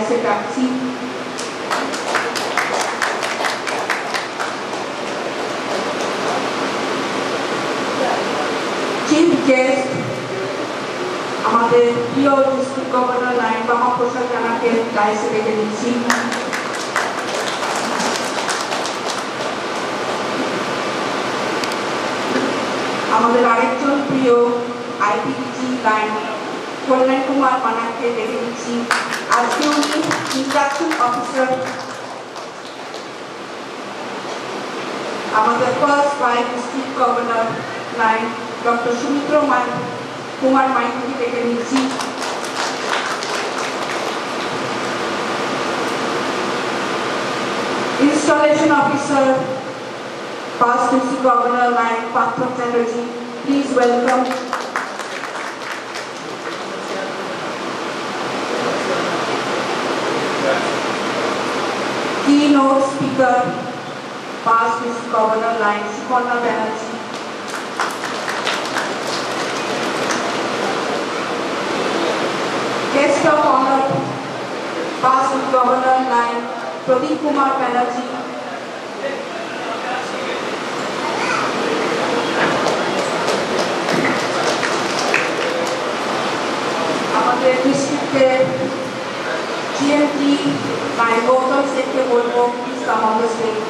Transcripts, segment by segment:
ডায়াসে ডাকছি chief guest আমাদের প্রিয় ডিস্ট্রিক্ট গভর্নর লাইন বামা প্রসাদ রানাকে ডায়াসে ডেকে নিচ্ছি। আমাদের আরেকজন প্রিয় আইপিডিজি লাইন কল্যাণ কুমার মানাকে ডেকে নিচ্ছি। আজকে উনি ইন্সট্রাকশন অফিসার আমাদের first vice district governor lion doctor Sumitra Kumar মাইতিকে ডেকে নিচ্ছি। Installation officer first district governor lion Partha Chatterjee, please welcome. Keynote speaker, past district governor line Suparna Banerjee. Guest of honor, past district governor line Pradeep Kumar Banerjee. আমাদের ডিস্ট্রিক্টের GMT by local sector बोलबो please come on the stage.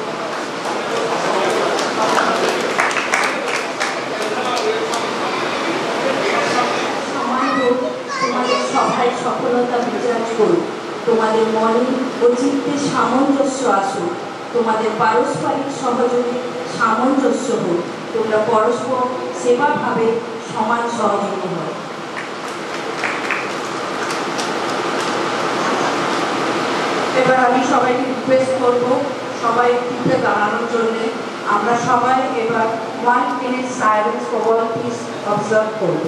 তোমাদের সভায় সফলতা বিরাজ করুক, তোমাদের মনে ও চিত্তে সামঞ্জস্য আসুক, তোমাদের পারস্পরিক সহযোগে সামঞ্জস্য হোক, তোমরা পরস্পর সেবাভাবে সমান সহযোগী হও। এবার আমি সবাইকে রিকোয়েস্ট করব সবাই টিপে দাঁড়ানোর জন্য। আমরা সবাই এবার 1 minute silence for world piece observe করব।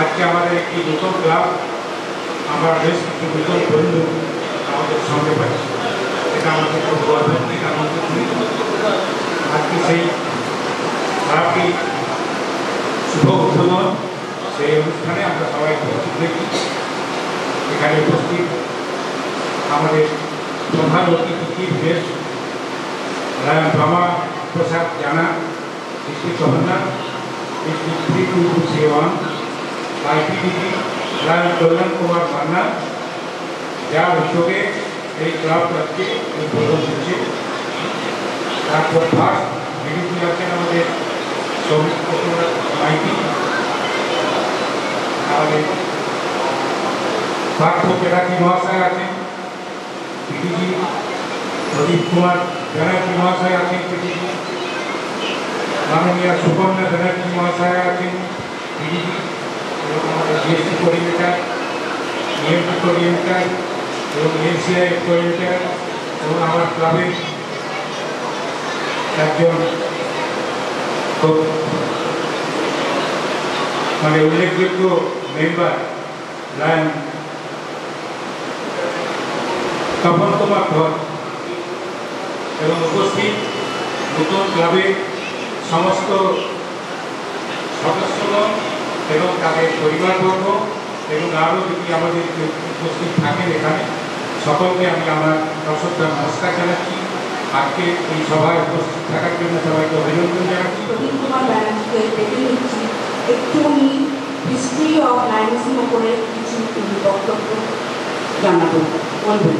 আজকে আমাদের একটি নতুন ক্লাব, আমরা বেশ কিছু নতুন বন্ধু আমাদের সঙ্গে পাচ্ছি, এটা আমাদের খুব গর্বের দিক। আমাদের আজকে সেই ক্লাবটি শুভ উদ্বোধন, সেই অনুষ্ঠানে আমরা সবাই উপস্থিত দেখি। এখানে উপস্থিত আমাদের প্রধান অতিথি চিফ গেস্ট বামা প্রসাদ জানা, ডিস্ট্রিক্ট গভর্নর, ডিস্ট্রিক্ট 32231, আইপিডিজি লাইন কল্যাণ কুমার মান্না, যার উদ্যোগে এই ক্লাবটা আজকে উদ্বোধন হচ্ছে। তারপর ফার্স্ট ভিডিওটি আছেন আমাদের সৌমিক মাইতি, আমাদের পার্থ চ্যাটার্জি মহাশয় আছেন, পিডিজি প্রদীপ কুমার ব্যানার্জি মহাশয় আছেন, পিডিজি মাননীয় সুপর্ণা ব্যানার্জি মহাশয় আছেন, পিডিজি, এবং আমাদের জিএসটি কোঅর্ডিনেটর, ইএমটি কোঅর্ডিনেটর এবং এনসিআই কোঅর্ডিনেটর এবং আমার ক্লাবের একজন খুব উল্লেখযোগ্য মেম্বার লায়ন তপন কুমার ধর এবং উপস্থিত নতুন ক্লাবের সমস্ত সদস্যগণ এবং তাদের পরিবারবর্গ এবং আরও যদি আমাদের উপস্থিত থাকেন এখানে সকলকে আমি আমার সশ্রদ্ধ নমস্কার জানাচ্ছি। আজকে এই সভায় উপস্থিত থাকার জন্য সবাইকে অভিনন্দন জানাচ্ছি। প্রদীপ কুমার ব্যানার্জিকে ডেকে নিচ্ছি একটু উনি হিস্ট্রি অফ লায়ন্সিং উপরে কিছু বক্তব্য জানাবেন, বলবেন।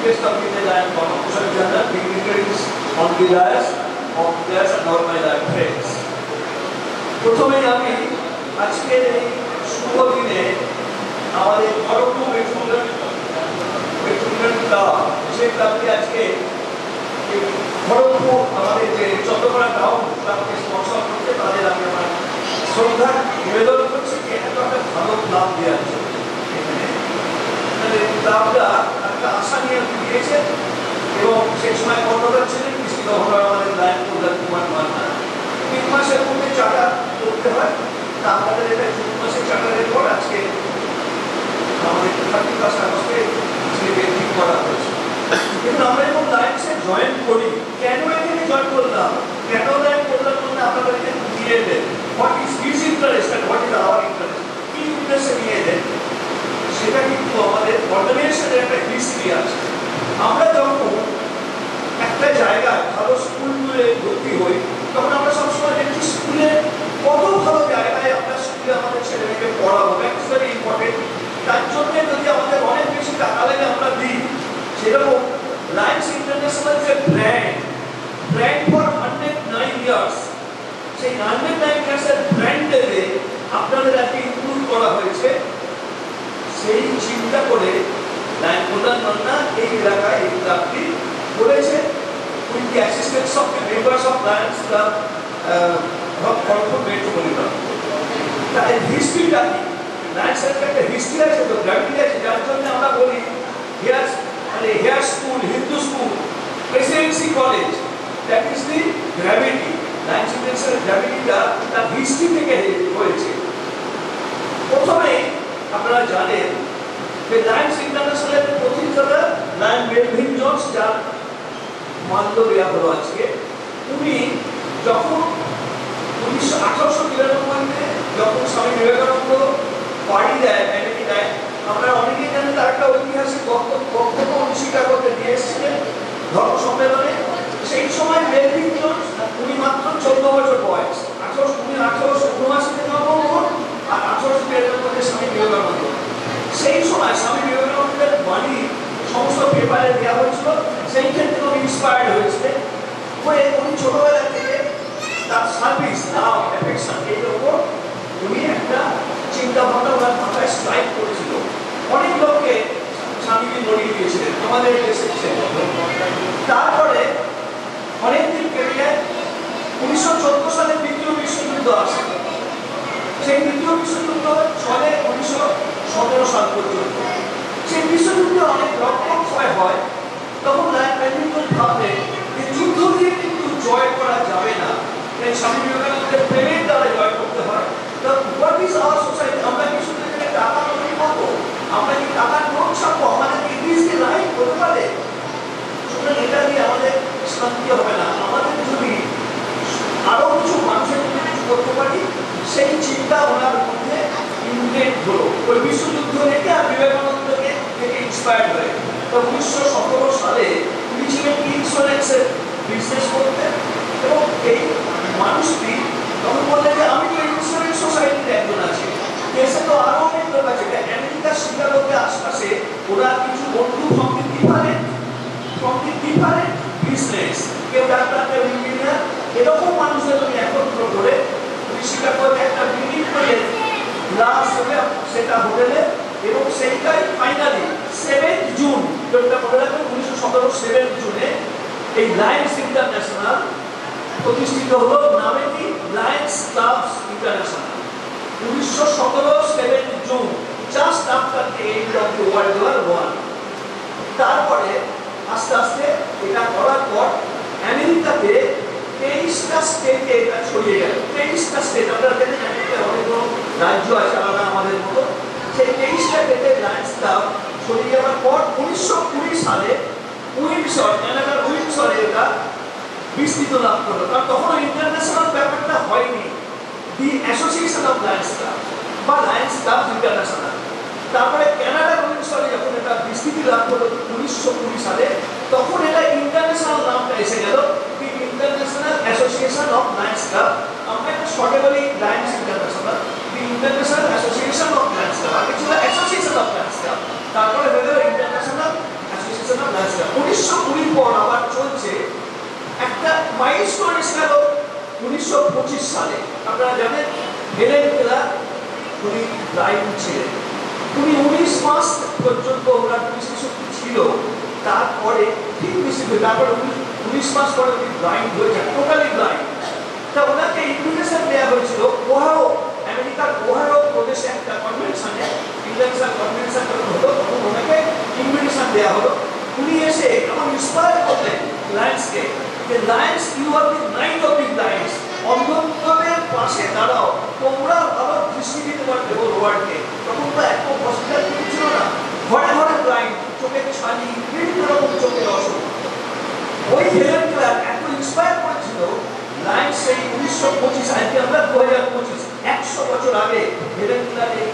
Chief of the Lion Constitution General, dignitaries on the dais, officers and all my life friends. প্রথমে আমি আজকের এই শুভ দিনে আমাদের খড়গপুর মেট্রোপলিটন ক্লাব, যে ক্লাবটি আজকে খড়গপুর আমাদের যে চন্দ্রকোনা টাউন ক্লাবকে স্পন্সর করতে, তাদের আমি আমার শ্রদ্ধা নিবেদন করছি যে এত একটা ভালো ক্লাব দেওয়ার জন্য। ক্লাবটা একটা আশা নিয়ে দিয়েছে এবং সেই সময় কর্ণধার ছিলেন ডিস্ট্রিক্ট গভর্নর আমাদের লায়ন প্রদীপ কুমার মান্না। 3 মাসের মধ্যে চার্টার করতে হয়, তা আমাদের এটা 2 মাসের চার্টারের পর আজকে আমাদের 31 আগস্টে ঠিক করা হয়েছে। কিন্তু আমরা যখন লায়ন্সে জয়েন করি, কেন এখানে জয়েন করলাম, কেন লায়ন করলাম বলতে আপনাদের এখানে দিয়ে then what is his interest and what is our interest, কি উদ্দেশ্যে নিয়ে দেন, সেটা কিন্তু আমাদের অর্গানাইজেশনের একটা হিস্ট্রি আছে। আমরা যখন একটা জায়গায় ভালো স্কুলগুলো ভর্তি হই, তখন আমরা সবসময় দেখি স্কুলে কত ভালো জায়গায় আমরা স্কুলে আমাদের ছেলেমেয়েকে পড়াবো, দ্যাটস ভেরি ইম্পর্টেন্ট। তার জন্য যদি আমাদের অনেক বেশি টাকা লাগে আমরা দিই। সেরকম লায়ন্স ইন্টারন্যাশনাল যে ব্র্যান্ড ফর 109 ইয়ার্স, সেই 109 ইয়ার্সের ব্র্যান্ডে আপনাদের আজকে ইনক্লুড করা হয়েছে। সেই চিন্তা করে লায়ন প্রধান মান্না এই এলাকায় এই ক্লাবটি করেছে with the assistance of the members of Lions club of Kharagpur metropolitan. তার হিস্ট্রিটা কি, লায়ন্সের একটা হিস্ট্রি আছে, তো গ্র্যাভিটি আছে, যার জন্য আমরা বলি Hare school, Hindu school, presidency college, that is the gravity. Lions international গ্র্যাভিটিটা তার হিস্ট্রি থেকে হয়েছে। প্রথমে আপনারা জানেন যে লায়ন্স ইন্টারন্যাশনালের প্রতিষ্ঠাতা লায়ন মেলভিন জোন্স, যার মাল্য দেওয়া হলো আজকে, উনি যখন 1893-তে যখন স্বামী বিবেকানন্দ পাড়ি দেয়, আমেরিকা দেয়, আমরা অনেকেই জানেন তার একটা ঐতিহাসিক বক্তব্য উনি শিকাগোতে দিয়ে এসেছিলেন ধর্ম সম্মেলনে। সেই সময় মেলভিন জোন্স, উনি মাত্র 14 বছর বয়স, 1879-তে জন্মগ্রহণ আর 1893-তে স্বামী বিবেকানন্দ। সেই সময় স্বামী বিবেকানন্দের বাণী সমস্ত পেপারে দেওয়া হয়েছিল, সেইখান থেকে উনি ইন্সপায়ার্ড হয়েছিলেন। উনি ছোটবেলা থেকে তার সার্ভিস, লাভ, অ্যাফেকশন এর উপর উনি একটা চিন্তা ভাবনা ওনার মাথায় স্ট্রাইক করেছিল। অনেক লোককে স্বামীজি নড়িয়ে দিয়েছিলেন আমাদের দেশে। তারপরে অনেকদিন পেরিয়ে 1914 সালে দ্বিতীয় বিশ্বযুদ্ধ আসে। সেই দ্বিতীয় বিশ্বযুদ্ধ চলে 1917 সাল পর্যন্ত। সেই বিশ্বযুদ্ধে অনেক রক্তক্ষয় হয়। তখন লায়ন মেলভিন জোন্স ভাবলেন যে যুদ্ধ দিয়ে কিন্তু জয় করা যাবে না, তাই স্বামী বিবেকানন্দের প্রেমের দ্বারা জয় করতে হয়। তো হোয়াট ইজ আওয়ার সোসাইটি, আমরা কি শুধু এখানে টাকা তৈরি করবো, আমরা কি টাকার নোট ছাপবো, আমাদের কি দিস দি লাইফ হতে পারে? সুতরাং এটা দিয়ে আমাদের শান্তি হবে না। আমাদের যদি আরো কিছু মানুষের জন্য কিছু করতে পারি, সেই চিন্তা ওনার মধ্যে ইনভেন্ট হলো। ওই বিশ্বযুদ্ধ থেকে আর বিবেকানন্দকে থেকে ইন্সপায়ার্ড হয়ে তো 1917 সালে উনি ছিলেন ইন্স্যুরেন্সের বিজনেস করতেন এবং এই মানুষটি তখন বললেন যে আমি তো ইন্স্যুরেন্স সোসাইটির একজন আছি, দেশে তো আরো অনেক লোক আছে। আমেরিকা শিকাগোতে আশপাশে ওরা কিছু বন্ধু ফ্রম দি ডিফারেন্ট বিজনেস, কেউ ডাক্তার, কেউ ইঞ্জিনিয়ার, এরকম মানুষদের উনি একত্র করে উনি শিকাগোতে একটা মিটিং করলেন। লাস্ট হলে সেটা হোটেলে, এবং সেইটাই ফাইনালি 7 জুন, যেটা মনে রাখবেন 1917 7 জুনে এই লায়ন্স ইন্টারন্যাশনাল প্রতিষ্ঠিত হলো। নামে কি, লায়ন্স ক্লাবস ইন্টারন্যাশনাল। 1917 7 জুন, just after the end of the World War 1। তারপরে আস্তে আস্তে এটা করার পর আমেরিকাতে 23টা স্টেটে এটা ছড়িয়ে গেল। 23টা স্টেট, আপনারা জানেন আমেরিকাতে অনেকগুলো রাজ্য আছে আলাদা আমাদের মতো। সেই 23টা স্টেটে লায়ন্স ক্লাব ছড়িয়ে যাওয়ার পর 1920 সালে উইন্ডসর, কানাডার উইন্ডসরে এটা বিস্তৃত লাভ করলো, কারণ তখনও ইন্টারন্যাশনাল ব্যাপারটা হয়নি। দি অ্যাসোসিয়েশন অফ লায়ন্স ক্লাব বা লায়ন্স ক্লাব ইন্টারন্যাশনাল। তারপরে কানাডা কমিউনিস্টে যখন এটা বিস্তৃতি লাভ করলো 1920 সালে, তখন এটা ইন্টারন্যাশনাল নামটা এসে গেল, the international association of Lions club. আমরা একটা শর্টে বলি Lions international, the international association of Lions club, আগে ছিল অ্যাসোসিয়েশন অফ লায়ন্স ক্লাব, তারপরে হয়ে গেল international association of Lions club. 1920 পর আবার চলছে একটা মাইলস্টোন এসে গেল 1925 সালে। আপনারা জানেন হেলেন কেলার উনি ব্লাইন্ড ছিলেন, উনি 19 মাস পর্যন্ত ওনার দৃষ্টিশক্তি ছিল, তারপরে ঠিক দৃষ্টি, তারপরে 19 মাস পরে উনি ব্লাইন্ড হয়ে যান, টোটালি ব্লাইন্ড। তা ওনাকে ইনভিটেশন দেওয়া হয়েছিল ওহাইও, আমেরিকার ওহাইও প্রদেশে একটা কনভেনশনে, ইন্টারন্যাশনাল কনভেনশন হলো, তখন ওনাকে ইনভিটেশন দেওয়া হলো। উনি এসে এমন ইন্সপায়ার করলেন লায়ন্সকে যে lions, you are the knight of the lions, অন্ধত্বের পাশে দাঁড়াও, তোমরা ভালো দৃষ্টি দিতে পারবে হোল ওয়ার্ল্ডকে। তখন তো এত হসপিটাল ছিল না, ঘরে ঘরে ব্লাইন্ড, চোখের ছানি, বিভিন্ন রকম চোখের অসুখ। ওই হেলেন কেলার এত ইন্সপায়ার করেছিল লায়ন্স, সেই 1925, আজকে আমরা 2025, 100 বছর আগে হেলেন কেলার এই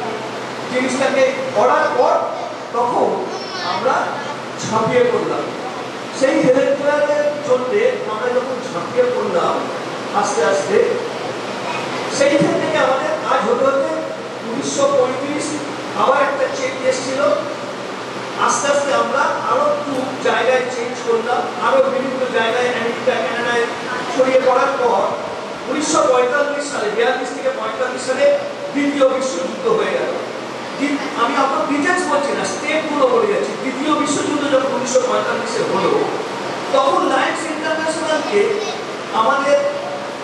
জিনিসটাকে করার পর তখন আমরা ঝাঁপিয়ে পড়লাম। সেই হেলেন কেলারের জন্য আমরা যখন ঝাঁপিয়ে পড়লাম আস্তে আস্তে, সেইখান থেকে আমাদের কাজ হতে হতে 1935 আবার একটা চেঞ্জ এসেছিল। আস্তে আস্তে আমরা আরো একটু জায়গায় চেঞ্জ করলাম, আরো বিভিন্ন জায়গায় আমেরিকা কানাডায় ছড়িয়ে পড়ার পর 1945 সালে, 42 থেকে 45 সালে দ্বিতীয় বিশ্বযুদ্ধ হয়ে গেল। আমি আপনার ডিটেলস বলছি না, স্টেপগুলো বলে যাচ্ছি। দ্বিতীয় বিশ্বযুদ্ধ যখন 1945-এ হলো, তখন লায়ন্স ইন্টারন্যাশনালকে আমাদের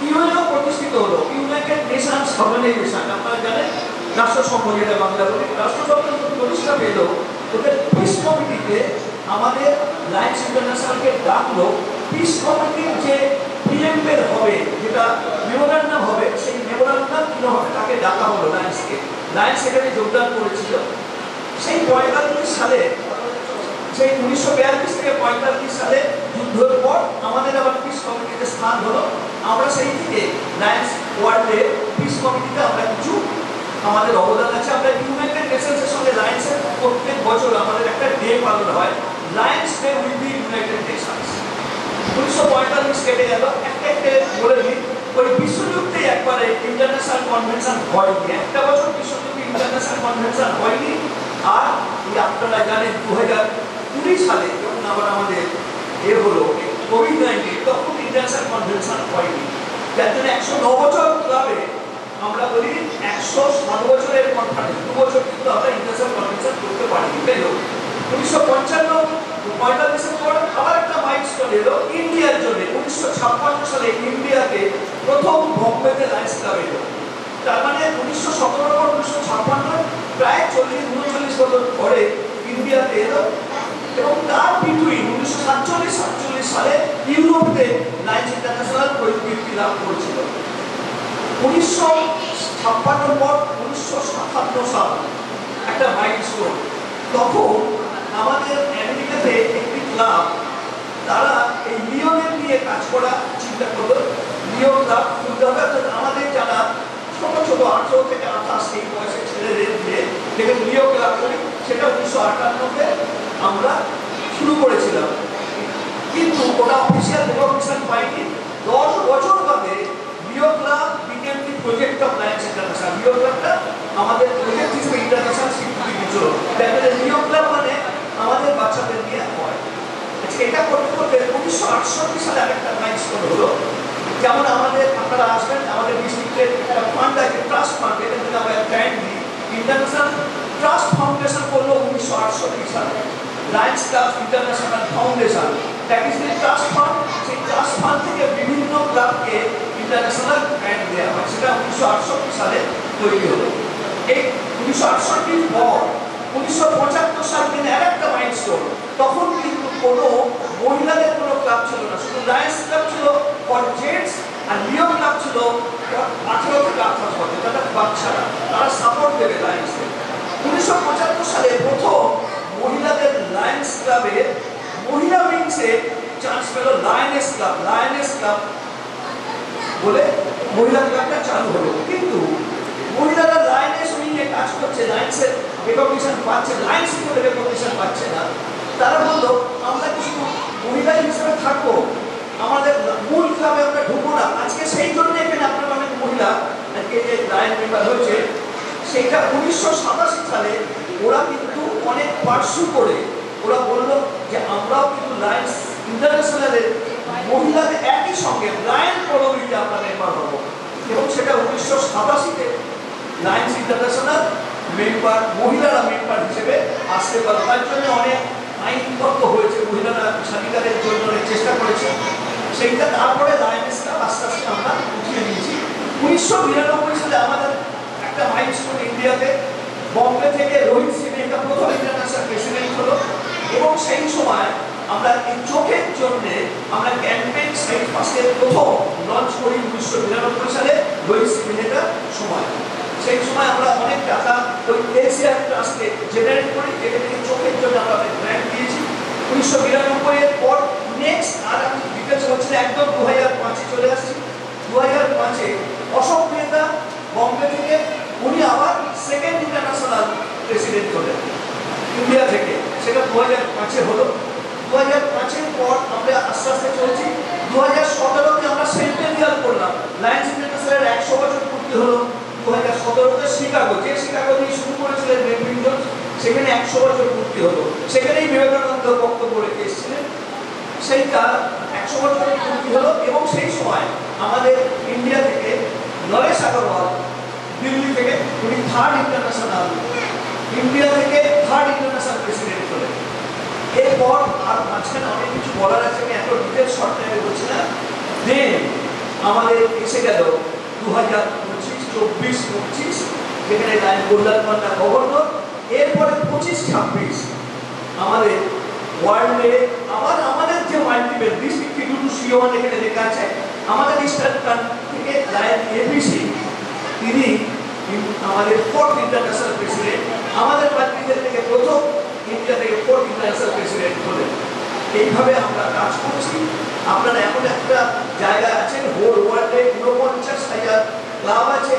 ইউএনও প্রতিষ্ঠিত হলো, ইউনাইটেড নেশনস অর্গানাইজেশন। আপনারা জানেন রাষ্ট্রসংঘ, যেটা বাংলা বলি, রাষ্ট্রসংঘ প্রতিষ্ঠা পেল, ওদের পিস কমিটিতে আমাদের লায়ন্স ইন্টারন্যাশনালকে ডাকলো। পিস কমিটির যে প্রিএম্বল হবে, যেটা মেমোরান্ডাম হবে, সেই মেমোরান্ডাম কি হবে তাকে ডাকা হলো লায়ন্সকে। লায়ন্স সেখানে যোগদান করেছিল। সেই 45 সালে, সেই 1942 থেকে 45 সালে যুদ্ধের পর আমাদের আবার পিস কমিটিতে স্থান হলো। আমরা সেই থেকে লায়ন্স ওয়ার্ল্ডে পিস কমিটিতে আমরা কিছু আমাদের অবদান আছে। আমরা ইউনাইটেড নেশনসের সঙ্গে লায়ন্সের প্রত্যেক বছর আমাদের একটা ডে পালন হয়, Lions day with the United Nations. 1945 কেটে গেল, একটা বলে দিই, ওই বিশ্বযুদ্ধে একবারে ইন্টারন্যাশনাল কনভেনশন হয়নি, একটা বছর বিশ্বযুদ্ধে ইন্টারন্যাশনাল কনভেনশন হয়নি। আর আপনারা জানেন 2020 সালে যখন আবার আমাদের হলো কোভিড-19, তখন ইন্টারন্যাশনাল কনভেনশন হয়নি, যার জন্য 109 বছর ক্লাবে আমরা বলি 107 বছরের কনফারেন্স, 2 বছর কিন্তু আমরা ইন্টারন্যাশনাল কনভেনশন করতে পারিনি। তাই 1955-45 পর আবার একটা মাইলস্টোন এলো ইন্ডিয়ার জন্য। 1956 সালে ইন্ডিয়াতে প্রথম বম্বেতে লায়ন্স ক্লাব এলো। তার মানে 1917 পর 1956 প্রায় 40-39 বছর পরে ইন্ডিয়াতে এলো। এবং তার বিটুইন 1947 সালে ইউরোপে লায়ন্স ইন্টারন্যাশনাল পরিবৃত্তি লাভ করেছিল। 1956 পর 1957 সাল একটা মাইলস্টোন। তখন আমাদের আমেরিকাতে একটি ক্লাব, তারা এই লিওনের নিয়ে কাজ করা চিন্তা করলো। লিও ক্লাব খুলতে হবে, আমাদের যারা ছোট ছোট 18 থেকে 28 এই বয়সের ছেলেদের দিয়ে দেখেন লিও ক্লাব করি, সেটা 1958-তে আমরা শুরু করেছিলাম। কিন্তু ওটা অফিসিয়াল রেকগনিশন পাইনি। 10 বছর বাদে Leo club became the project of lions international. Leo ক্লাবটা আমাদের প্রজেক্ট হিসেবে ইন্টারন্যাশনাল স্বীকৃতি দিয়েছিল। দেখবেন লিও ক্লাব মানে আমাদের বাচ্চাদের নিয়ে হয়। আচ্ছা, এটা করতে করতে 1968 সালে আরেকটা মাইলস্টোন হলো। যেমন আমাদের, আপনারা আসবেন, আমাদের ডিস্ট্রিক্টের একটা ফান্ড আছে, ট্রাস্ট ফান্ড, এটা থেকে আমরা গ্র্যান্ট দিই। ইন্টারন্যাশনাল ট্রাস্ট ফাউন্ডেশন করলো 1968 সালে, Lions club international foundation, that is the trust fund. সেই ট্রাস্ট ফান্ড থেকে বিভিন্ন ক্লাবকে ইন্টারন্যাশনাল গ্র্যান্ট দেওয়া হয়, সেটা 1968 সালে তৈরি হলো। এই 1968 পর 1975 সাল থেকে আরেকটা মাইলস্টোন। তখন কিন্তু কোনো মহিলাদের কোনো ক্লাব ছিল না, শুধু লায়ন্স ক্লাব ছিল ফর জেন্টস, আর লিও ক্লাব ছিল 18 থেকে 28 বছর, যারা বাচ্চারা, তারা সাপোর্ট দেবে লায়ন্সকে। 1975 সালে প্রথম মহিলাদের লায়ন্স ক্লাবে মহিলা উইংসে চান্স পেল লায়নেস ক্লাব বলে মহিলা ক্লাবটা চালু হলো। কিন্তু মহিলারা লায়নেস উইংয়ে কাজ করছে, লায়ন্সের রেকগনিশন পাচ্ছে, লায়ন্স করে রেকগনিশন পাচ্ছে না। তারা বললো আমরা কিছু মহিলা হিসেবে থাকবো, আমাদের মূল ক্লাবে আমরা ঢুকবো না। আজকে সেই জন্য এখানে আপনার অনেক মহিলা আজকে যে লায়ন মেম্বার হয়েছে, সেইটা 1987 সালে ওরা কিন্তু অনেক পার্সু করে ওরা বললো যে আমরাও কিন্তু লায়ন্স ইন্টারন্যাশনালের মহিলাদের একই সঙ্গে লায়ন পদবিতে আমরা মেম্বার হবো। এবং সেটা 1987-তে লায়ন্স ইন্টারন্যাশনাল মেম্বার মহিলারা মেম্বার হিসেবে আসতে পারে। তার জন্য অনেক আইনগত হয়েছে, মহিলারা স্বাধিকারের জন্য চেষ্টা করেছে। সেইটা তারপরে লায়নেস ক্লাব আস্তে আস্তে আমরা উঠিয়ে নিয়েছি। 1992 সালে আমাদের একটা মাইলস্টোন ইন্ডিয়াতে বম্বে থেকে রোহিত সিং একটা প্রথম ইন্টারন্যাশনাল প্রেসিডেন্ট হলো। এবং সেই সময় আমরা এই চোখের জন্য আমরা ক্যাম্পেইন সাইট ফার্স্টের প্রথম লঞ্চ করি 1992 সালে রোহিত সিং এর সময়। সেই সময় আমরা অনেক টাকা ওই এশিয়ান ট্রাস্টে জেনারেট করি, যেটা থেকে চোখের জন্য আমরা গ্র্যান্ট দিয়েছি। 1992 এর পর নেক্সট আর আমি ডিটেলস হচ্ছে একদম 2005-এ চলে আসছি। 2005-এ অশোক মেহতা বম্বে থেকে উনি আবার সেকেন্ড ইন্টারন্যাশনাল প্রেসিডেন্ট হলেন ইন্ডিয়া থেকে, সেটা 2005-এ হলো। 2005-এর পর আমরা আস্তে আস্তে চলছি। 2017-তে আমরা সেন্টেনিয়াল করলাম, লায়ন্স ইন্টারন্যাশনালের 100 বছর পূর্তি হলো। 2017-তে শিকাগো, যে শিকাগো দিয়ে শুরু করেছিলেন মেলভিন জোন্স, সেখানে 100 বছর পূর্তি হলো। সেখানেই বিবেকানন্দ বক্তব্য রেখে এসেছিলেন, সেইটা 100 বছর পূর্তি হলো। এবং সেই সময় আমাদের ইন্ডিয়া থেকে নরেশ আগরওয়াল দিল্লি থেকে উনি ইন্ডিয়া থেকে থার্ড ইন্টারন্যাশনাল প্রেসিডেন্ট হলেন। এরপর আর মাঝখানে অনেক কিছু বলার আছে, আমি এত ডিটেলস শর্ট টাইমে বলছি না। দেন আমাদের এসে গেল 2025 যেখানে লায়ন কল্যাণ মান্না গভর্নর। এরপরে 25-26 আমাদের ওয়ার্ল্ডে আবার আমাদের যে মাল্টিপল ডিস্ট্রিক্ট টু সিওয়ান এখানে লেখা আছে, আমাদের ইস্টার্ন থেকে লায়ন এবিসি, তিনি আমাদের 4th ইন্টারন্যাশনাল প্রেসিডেন্ট, আমাদের মাল্টিপল থেকে প্রথম, ইন্ডিয়া থেকে 4th ইন্টারন্যাশনাল প্রেসিডেন্ট হলেন। এইভাবে আমরা কাজ করছি। আপনারা এমন একটা জায়গা আছেন, হোল ওয়ার্ল্ডে 49,000 ক্লাব আছে,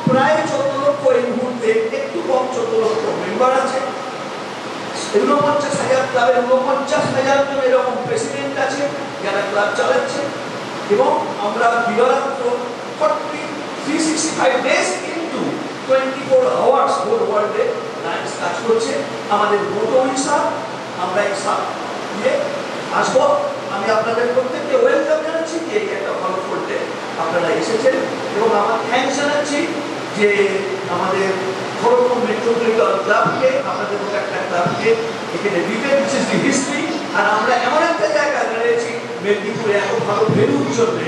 প্রায় 14 লক্ষ এই মুহূর্তে, একটু কম 14 লক্ষ মেম্বার আছে। 49,000 ক্লাবের 49,000 জন এরকম প্রেসিডেন্ট আছে যারা ক্লাব চালাচ্ছে। এবং আমরা দিবারাত্র 365 ডেজ ইনটু 24 আওয়ার্স হোল ওয়ার্ল্ডে লায়ন্স কাজ করছে। আমাদের মোটো হিসাব আমরা হিসাব দিয়ে আসবো। আমি আপনাদের প্রত্যেককে ওয়েলকাম জানাচ্ছি যে এই একটা ভালো করতে আপনারা এসেছেন। এবং আমার থ্যাংকস জানাচ্ছি যে আমাদের খড়গপুর মেট্রোপলিটন ক্লাবকে, আপনাদের মতো একটা ক্লাবকে এখানে দিতে, দিস ইজ দি হিস্ট্রি। আর আমরা এমন একটা জায়গায় দাঁড়িয়েছি মেদিনীপুরে এত ভালো ভেন্যুর জন্য।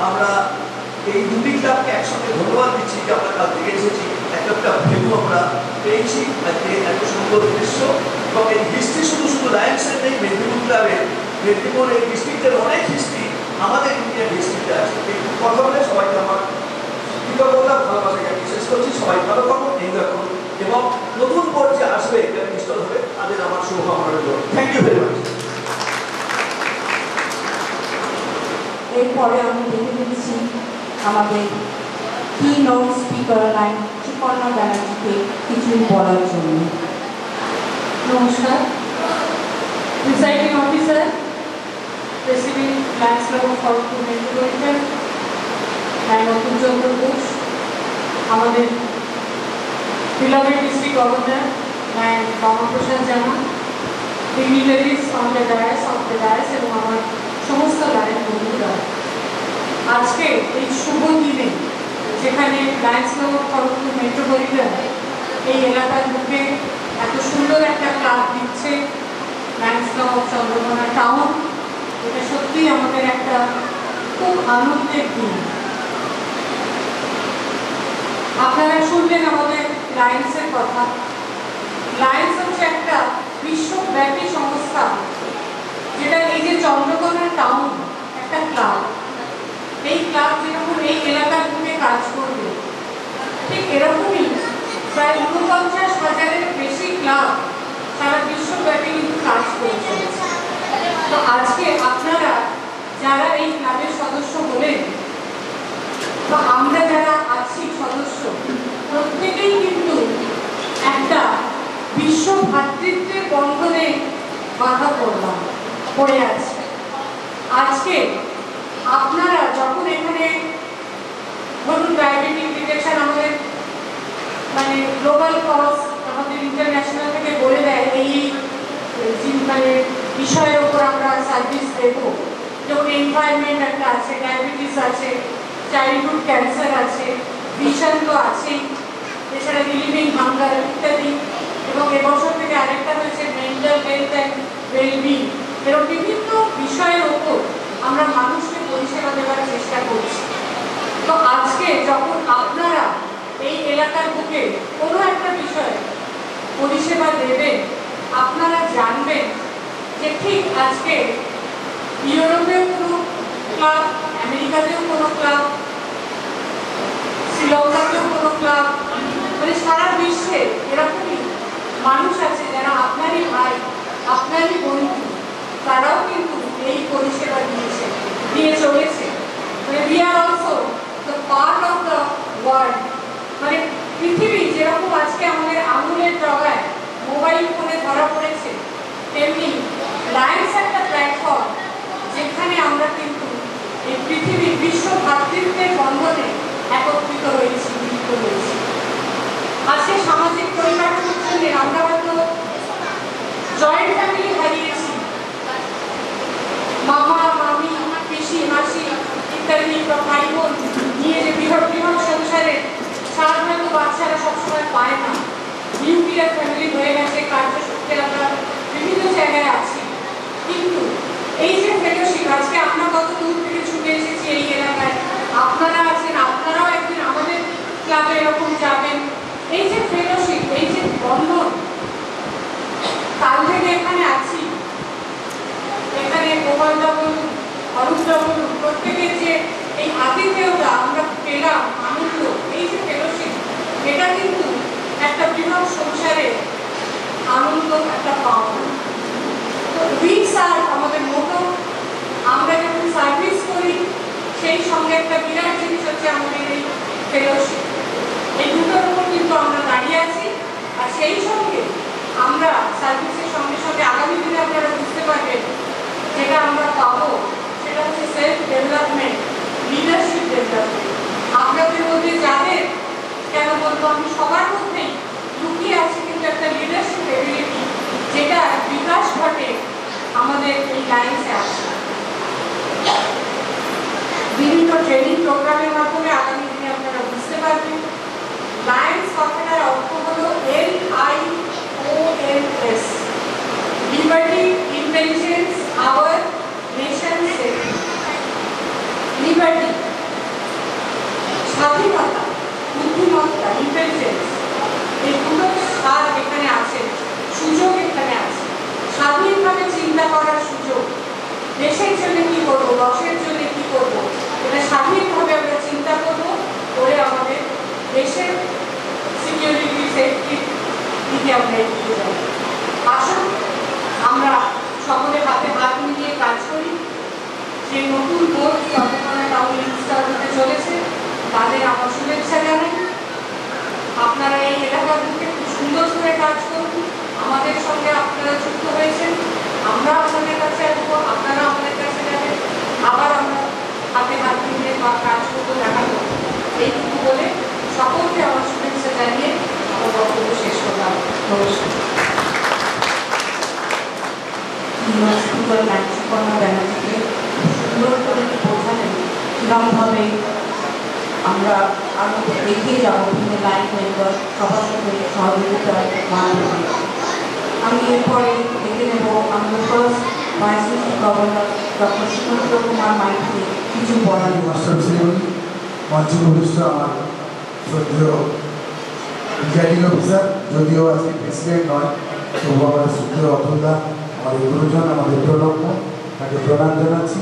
আমরা এই দুটি ক্লাবকে একসঙ্গে ধন্যবাদ দিচ্ছি যে আমরা কাল থেকে এসেছি, একটা ভেন্যু আমরা পেয়েছি, আজকে এত সুন্দর দৃশ্য। এবং এই হিস্ট্রি শুধু লায়ন্সের নেই, মেদিনীপুর ক্লাবের, মেদিনীপুর এই ডিস্ট্রিক্টের অনেক হিস্ট্রি আমাদের ইন্ডিয়ান ডিস্ট্রিক্টে আছে। এই কথা বলে সবাইকে আমার কৃতজ্ঞতা, ভালোবাসাকে বিশেষ করছি। সবাই ভালো থাকুন, এনজয় করুন এবং নতুন পর্যায়ে আসবে যারা ইনস্টল হবে তাদের আমার শুভকামনা রইল। Thank you very much. এরপরে আমি দেখে দিচ্ছি আমাদের কি নোট স্পিকার লাইন সুপর্ণা ব্যানার্জিকে কিছু বলার জন্য। নমস্কার। Presiding officer, president lions club of Kharagpur metropolitan lion Atul Chandra Ghosh, আমাদের beloved district governor lion Bamaprasad Jana, dignitaries on the Dias এবং আমার সমস্ত লায়ন বন্ধুরা, আজকে এই শুভ দিনে যেখানে Lions club of Kharagpur metropolitan এই এলাকার বুকে এত সুন্দর একটা ক্লাব দিচ্ছে Lions club of Chandrakona town, এটা সত্যিই আমাদের একটা খুব আনন্দের দিন। আপনারা শুনলেন আমাদের লায়ন্সের কথা। লায়ন্স হচ্ছে একটা বিশ্বব্যাপী সংস্থা, যেটা এই যে চন্দ্রকোনা টাউন একটা ক্লাব, এই ক্লাব যেরকম এই এলাকার বুকে কাজ করবে, ঠিক এরকমই প্রায় 49,000-এর বেশি ক্লাব সারা বিশ্বব্যাপী কিন্তু কাজ করে চলেছে। তো আজকে আপনারা যারা এই ক্লাবের সদস্য হলেন বা আমরা যারা আছি সদস্য, প্রত্যেকেই কিন্তু একটা বিশ্ব ভ্রাতৃত্বের বন্ধনে বাধা পড়ে আছে। আজকে আপনারা যখন এখানে ধরুন ডায়াবেটিক ডিটেকশন আমাদের মানে গ্লোবাল কজ আমাদের ইন্টারন্যাশনাল থেকে বলে দেয় এই মানে বিষয়ের উপর আমরা সার্ভিস দেবো, যেমন এনভায়রনমেন্ট একটা আছে, ডায়াবেটিস আছে, চাইল্ডহুড ক্যান্সার আছে, ভিশন তো আছেই, এছাড়া রিলিভিং হাঙ্গার ইত্যাদি, এবং এবছর থেকে আরেকটা হয়েছে মেন্টাল হেলথ অ্যান্ড ওয়েলবিং। এরকম বিভিন্ন বিষয়ের ওপর আমরা মানুষকে পরিষেবা দেওয়ার চেষ্টা করছি। তো আজকে যখন আপনারা এই এলাকার বুকে কোনো একটা বিষয়ে পরিষেবা দেবেন, আপনারা জানবেন যে ঠিক আজকে ইউরোপেও কোনো ক্লাব, আমেরিকাতেও কোনো ক্লাব, শ্রীলঙ্কাতেও কোনো ক্লাব, মানে সারা বিশ্বে এরকমই মানুষ আছে যারা আপনারই ভাই, আপনারই বন্ধু, তারাও কিন্তু এই পরিষেবা দিয়ে চলেছে। মানে we are also the part of the world, মানে পৃথিবী যেরকম আজকে আমাদের আঙুলের ডগায় মোবাইল ফোনে ধরা পড়েছে, তেমনি লায়ন্স একটা প্ল্যাটফর্ম যেখানে আমরা কিন্তু এই পৃথিবীর বিশ্ব ভ্রাতৃত্বের বন্ধনে একত্রিত হয়েছি, মিলিত হয়েছি। আজকে সামাজিক পরিকাঠামোর জন্য আমরা হয়তো জয়েন্ট ফ্যামিলি হারিয়েছি, মামা মামি পিসি মাসি ইত্যাদি বা ভাই বোন নিয়ে যে বৃহৎ বৃহৎ সংসারে সাধারণত বাচ্চারা সবসময় পায় না। নিউক্লিয়ার ফ্যামিলি হয়ে গেছে, কার্যসূত্রে আমরা বিভিন্ন জায়গায় আছি, কিন্তু এই যে ফেলোশিপ, আজকে আমরা কত দূর থেকে ছুটে এসেছি এই এলাকায়, আপনারা আছেন, আপনারাও একদিন আমাদের ক্লাবে এরকম যাবেন। এই যে ফেলোশিপ, এই যে বন্ধন, কাল থেকে এখানে আছি, এখানে গোপালদা বলুন, অরূপদা বলুন, প্রত্যেকের যে এই আতিথেয়তা আমরা পেলাম, আনন্দ, এই যে ফেলোশিপ, এটা কিন্তু একটা বৃহৎ সংসারে আনন্দ, একটা পাওনা। তো উইকস আর আমাদের মোটো, আমরা যখন সার্ভিস করি সেই সঙ্গে একটা বিরাট জিনিস হচ্ছে আমাদের এই ফেলোশিপ। এই দুটোর উপর কিন্তু আমরা দাঁড়িয়ে আছি, আর সেই সঙ্গে আমরা সার্ভিসের সঙ্গে সঙ্গে আগামী দিনে আপনারা বুঝতে পারবেন যেটা আমরা পাবো সেটা হচ্ছে সেলফ ডেভেলপমেন্ট, লিডারশিপ ডেভেলপমেন্ট। আপনাদের মধ্যে যাদের, কেন বলবো, আমি সবার মধ্যেই লুকিয়ে আছে কিন্তু একটা লিডারশিপ এবিলিটি, যেটা বিকাশ ঘটে আমাদের এই লাইন্সে আসে। বিভিন্ন ট্রেনিং প্রোগ্রামের মাধ্যমে আগামী দিনে আপনারা বুঝতে পারবেন লায়ন্স কথাটার অর্থ হলো LIONS, liberty, intelligence, hour nation safety. Liberty স্বাধীনতা, বুদ্ধিমত্তা, ইন্টেলিজেন্স, এই দুটো স্বাদ এখানে আছে, সুযোগ এখানে আছে, স্বাধীনভাবে চিন্তা করার সুযোগ, দেশের জন্য কি করবো, দশের জন্য কি করবো, এটা স্বাধীনভাবে আমরা চিন্তা করবো, করে আমাদের দেশের সিকিউরিটি সেফটির দিকে আমরা এগিয়ে যাব। আসুন আমরা সকলে হাতে হাত মিলিয়ে কাজ করি। সেই নতুন বোর্ড চট্টগ্রাম টাউন ইনস্টল হতে চলেছে, তাদের আমার শুভেচ্ছা জানাই। আপনারা এই এলাকার বুকে খুব সুন্দর করে কাজ করুন, আমাদের সঙ্গে আপনারা যুক্ত হয়েছেন, আমরা আপনাদের কাছে আসবো, আপনারা আমাদের কাছে যাবেন, আবার আমরা হাতে হাত মিলিয়ে কাজ করবো, দেখাবো। এইটুকু বলে সকলকে আমার শুভেচ্ছা জানিয়ে আমার বক্তব্য শেষ করলাম। নমস্কার। সুপর্ণা ব্যানার্জিকে সুন্দর করে বোঝালেন কিরমভাবে আমরা আরো এগিয়ে যাবো বিভিন্ন লাইন মেম্বার সবার সাথে সহযোগিতার মাধ্যমে। আমি এরপরে দেখে নেব আমাদের first vice governor doctor Sumantra Kumar Maiti কিছু বলার। মঞ্চে আমার শ্রদ্ধেয় প্রিজাইডিং অফিসার, যদিও আজকে প্রেসিডেন্ট নয়, তবু আমার শ্রদ্ধেয় অতুলদা, আমাদের গুরুজন, আমাদের প্রলম্ব, তাকে প্রণাম জানাচ্ছি।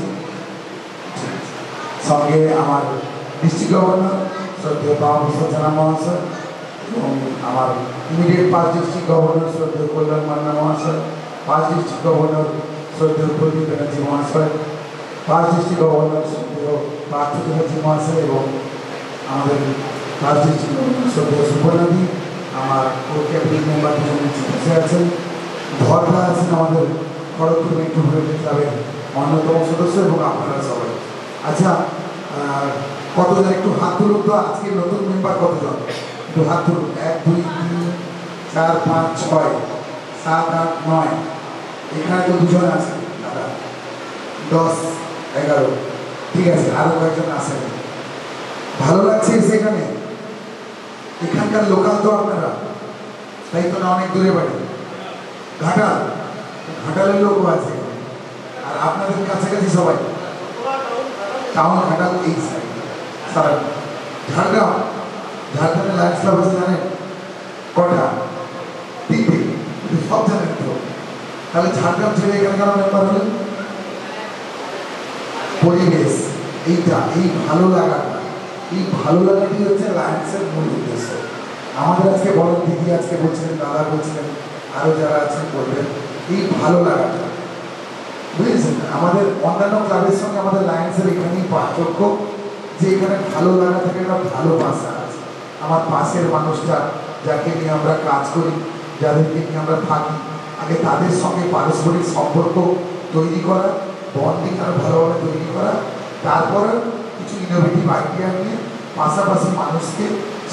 সঙ্গে আমার ডিস্ট্রিক্ট গভর্নর শ্রদ্ধেয় বাবুসর জানা মহাশয়, এবং আমার ইমিডিয়েট 5 ডিস্ট্রিক্ট গভর্নর শ্রদ্ধেয় কল্যাণ মান্না মহাশয়, 5 ডিস্ট্রিক্ট গভর্নর শ্রদ্ধেয় প্রদীপ ব্যানার্জি মহাশয়, ফার্স্ট ডিস্ট্রিক্ট গভর্নর শ্রদ্ধেয় পার্থ চ্যাটার্জি মহাশয় এবং আমাদের ফার্স্ট ডিস্ট্রিক্ট শ্রদ্ধেয় সুপর্ণাদি, আমার কোর ক্যাবিনেট মেম্বার দুজন বসে আছেন, ধররা আছেন আমাদের খড়গপুর মেট্রোপলিটন ক্লাবের অন্যতম সদস্য এবং আপনারা সবাই। আচ্ছা, কতজন একটু হাত তুলুন তো, আজকে নতুন মেম্বার কতজন একটু হাত তুলুন। 1 2 3 4 5 6 7 8 9, এখানে তো দুজন আছে দাদা, 10 11, ঠিক আছে, আরো কয়েকজন আছেন। ভালো লাগছে সেখানে, এখানকার লোকাল তো আপনারা, তাই তো না? অনেক দূরে বাড়ি, ঘাটালের লোকও আছে, আর আপনাদের কাছাকাছি সবাই টাউন ঘাটাল এই সারা ঝাড়গ্রামে লাইফ ক্লাব আছে জানেন কটা? 3টে, সব জানেন তো। তাহলে ঝাড়গ্রাম ছেড়ে এখানে কেন মেম্বার হলেন? পরিবেশ, এইটা, এই ভালো লাগাটা, এই ভালো লাগাটি হচ্ছে লায়ন্সের মূল উদ্দেশ্য। আমাদের আজকে বড় দিদি আজকে বলছিলেন, দাদা বলছিলেন, আরো যারা আছেন বলবেন, এই ভালো লাগাটা বুঝেছেন। আমাদের অন্যান্য ক্লাবের সঙ্গে আমাদের লায়ন্সের এখানেই পার্থক্য, যে এখানে ভালো লাগা থেকে একটা ভালোবাসা আছে। আমার পাশের মানুষটা যাকে নিয়ে আমরা কাজ করি, যাদেরকে নিয়ে আমরা থাকি, আগে তাদের সঙ্গে পারস্পরিক সম্পর্ক তৈরি করা, বন্ডিং আরো ভালোভাবে তৈরি করা, তারপরে কিছু ইনোভেটিভ আইডিয়া নিয়ে পাশাপাশি মানুষকে,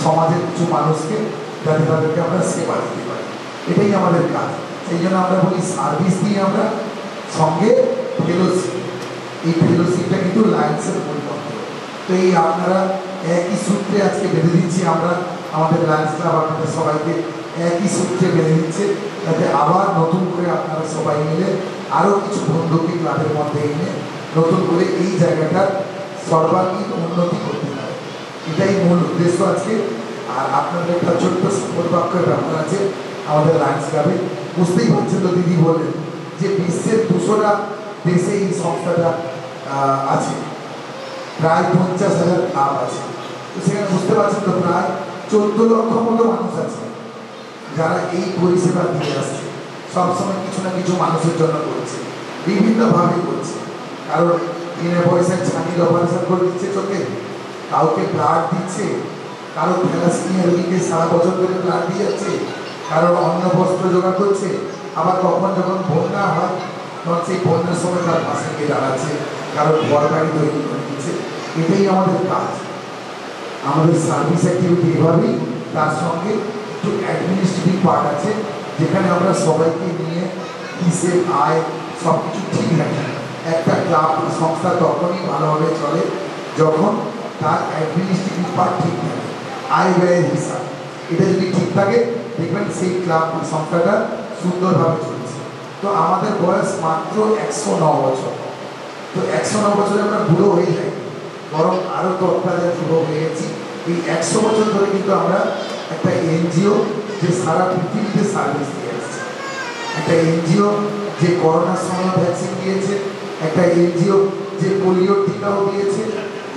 সমাজের কিছু মানুষকে, যাতে তাদেরকে আমরা সেবা দিতে পারি, এটাই আমাদের কাজ। সেই জন্য আমরা বলি সার্ভিস দিয়ে আমরা সঙ্গে ফেলোশিপ, এই ফেলোশিপটা কিন্তু লায়ন্সের পরিবর্তন। তো এই আপনারা একই সূত্রে আজকে বেঁধে দিচ্ছি আমরা, আমাদের লায়ন্স ক্লাব আপনাদের সবাইকে একই সূত্রে বেঁধে দিচ্ছে, যাতে আবার নতুন করে আপনারা সবাই মিলে আরও কিছু বন্ধুকে ক্লাবের মধ্যে এনে নতুন করে এই জায়গাটার সর্বাঙ্গীন উন্নতি করতে পারে, এটাই মূল উদ্দেশ্য আজকে। আর আপনাদের একটা ছোট্ট সম্পদ বাক্যের ব্যাপার আছে আমাদের লায়ন্স ক্লাবে, বুঝতেই পারছেন তো, দিদি বললেন যে বিশ্বের 200টা দেশে এই সংস্থাটা আছে, প্রায় 50,000 ক্লাব আছে। তো সেখানে বুঝতে পারছেন তো, প্রায় 14 লক্ষ মতো মানুষ আছে যারা এই পরিষেবা দিয়ে আসছে, সবসময় কিছু না কিছু মানুষের জন্য করছে, বিভিন্নভাবে করছে। কারণ বিনা পয়সায় ছানির অপারেশন করে দিচ্ছে চোখে, কাউকে ব্লাড দিচ্ছে, কারো থ্যালাসেমিয়া রোগীকে সারা বছর ধরে ব্লাড দিয়ে যাচ্ছে, কারোর অন্ন বস্ত্র জোগাড় করছে, আবার কখন যখন বন্যা হয় তখন সেই বন্যার সময় তার পাশে গিয়ে দাঁড়াচ্ছে, কারোর ঘর বাড়ি তৈরি করে দিচ্ছে। এটাই আমাদের কাজ, আমাদের সার্ভিস অ্যাক্টিভিটি এভাবেই। তার সঙ্গে একটু অ্যাডমিনিস্ট্রেটিভ পার্ট আছে, যেখানে আমরা সবাইকে নিয়ে হিসেব, আয় সব কিছু ঠিক রাখি। একটা ক্লাব সংস্থা তখনই ভালোভাবে চলে যখন তার অ্যাডমিনিস্ট্রেটিভ পার্ট ঠিক থাকে, আয় ব্যয়ের হিসাব, এটা যদি ঠিক থাকে দেখবেন সেই ক্লাব সংস্থাটা সুন্দরভাবে চলছে। তো আমাদের বয়স মাত্র 109 বছর, তো 109 বছরে আমরা বুড়ো হয়ে যাই, বরং আরও তৎপরে যুবক হয়ে গেছি। এই 100 বছর ধরে কিন্তু আমরা একটা এনজিও যে সারা পৃথিবীতে সার্ভিস দিয়ে আসছে, একটা এনজিও যে করোনার সময় ভ্যাকসিন দিয়েছে, একটা এনজিও যে পোলিওর টিকাও দিয়েছে,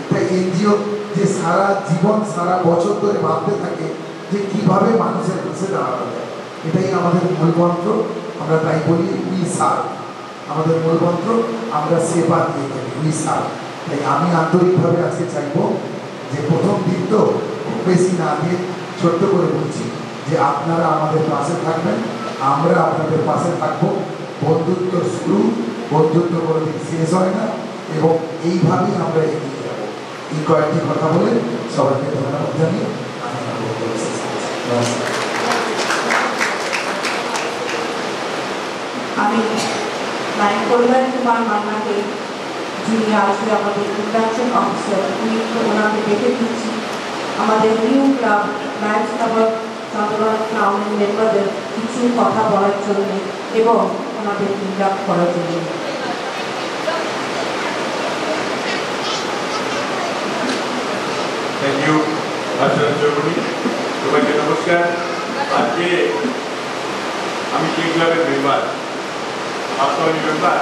একটা এনজিও যে সারা জীবন সারা বছর ধরে ভাবতে থাকে যে কীভাবে মানুষের পাশে দাঁড়ানো যায়। এটাই আমাদের মূল মন্ত্র, আমরা তাই বলি উই সার্ভ। আমাদের মূল মন্ত্র, আমরা সেবা দিয়ে থাকি, উই সার্ভ। তাই আমি আন্তরিকভাবে আজকে চাইব যে প্রথম দিন তো খুব বেশি না দিয়ে ছোট্ট করে বলছি যে আপনারা আমাদের পাশে থাকবেন, আমরা আপনাদের পাশে থাকবো। বন্ধুত্ব শুরু, বন্ধুত্ব কোনোদিন শেষ হয় না, এবং এইভাবেই আমরা এগিয়ে যাব। এই কয়েকটি কথা বলে সবাইকে ধন্যবাদ জানিয়ে আমি লায়ন কল্যাণ কুমার মান্নাকে, যিনি আসলে আমাদের ইন্ডাকশন অফিসার, ওনাকে ডেকে দিচ্ছি আমাদের new club Lions club of Chandrakona টাউনের মেম্বারদের কিছু কথা বলার জন্য এবং ওনাদের ইন্ডাক্ট করার জন্য। থ্যাংক ইউ আচার্যগুলি, সবাইকে নমস্কার। আজকে আমি যে ক্লাবের মেম্বার, বাস্তবায়ী মেম্বার,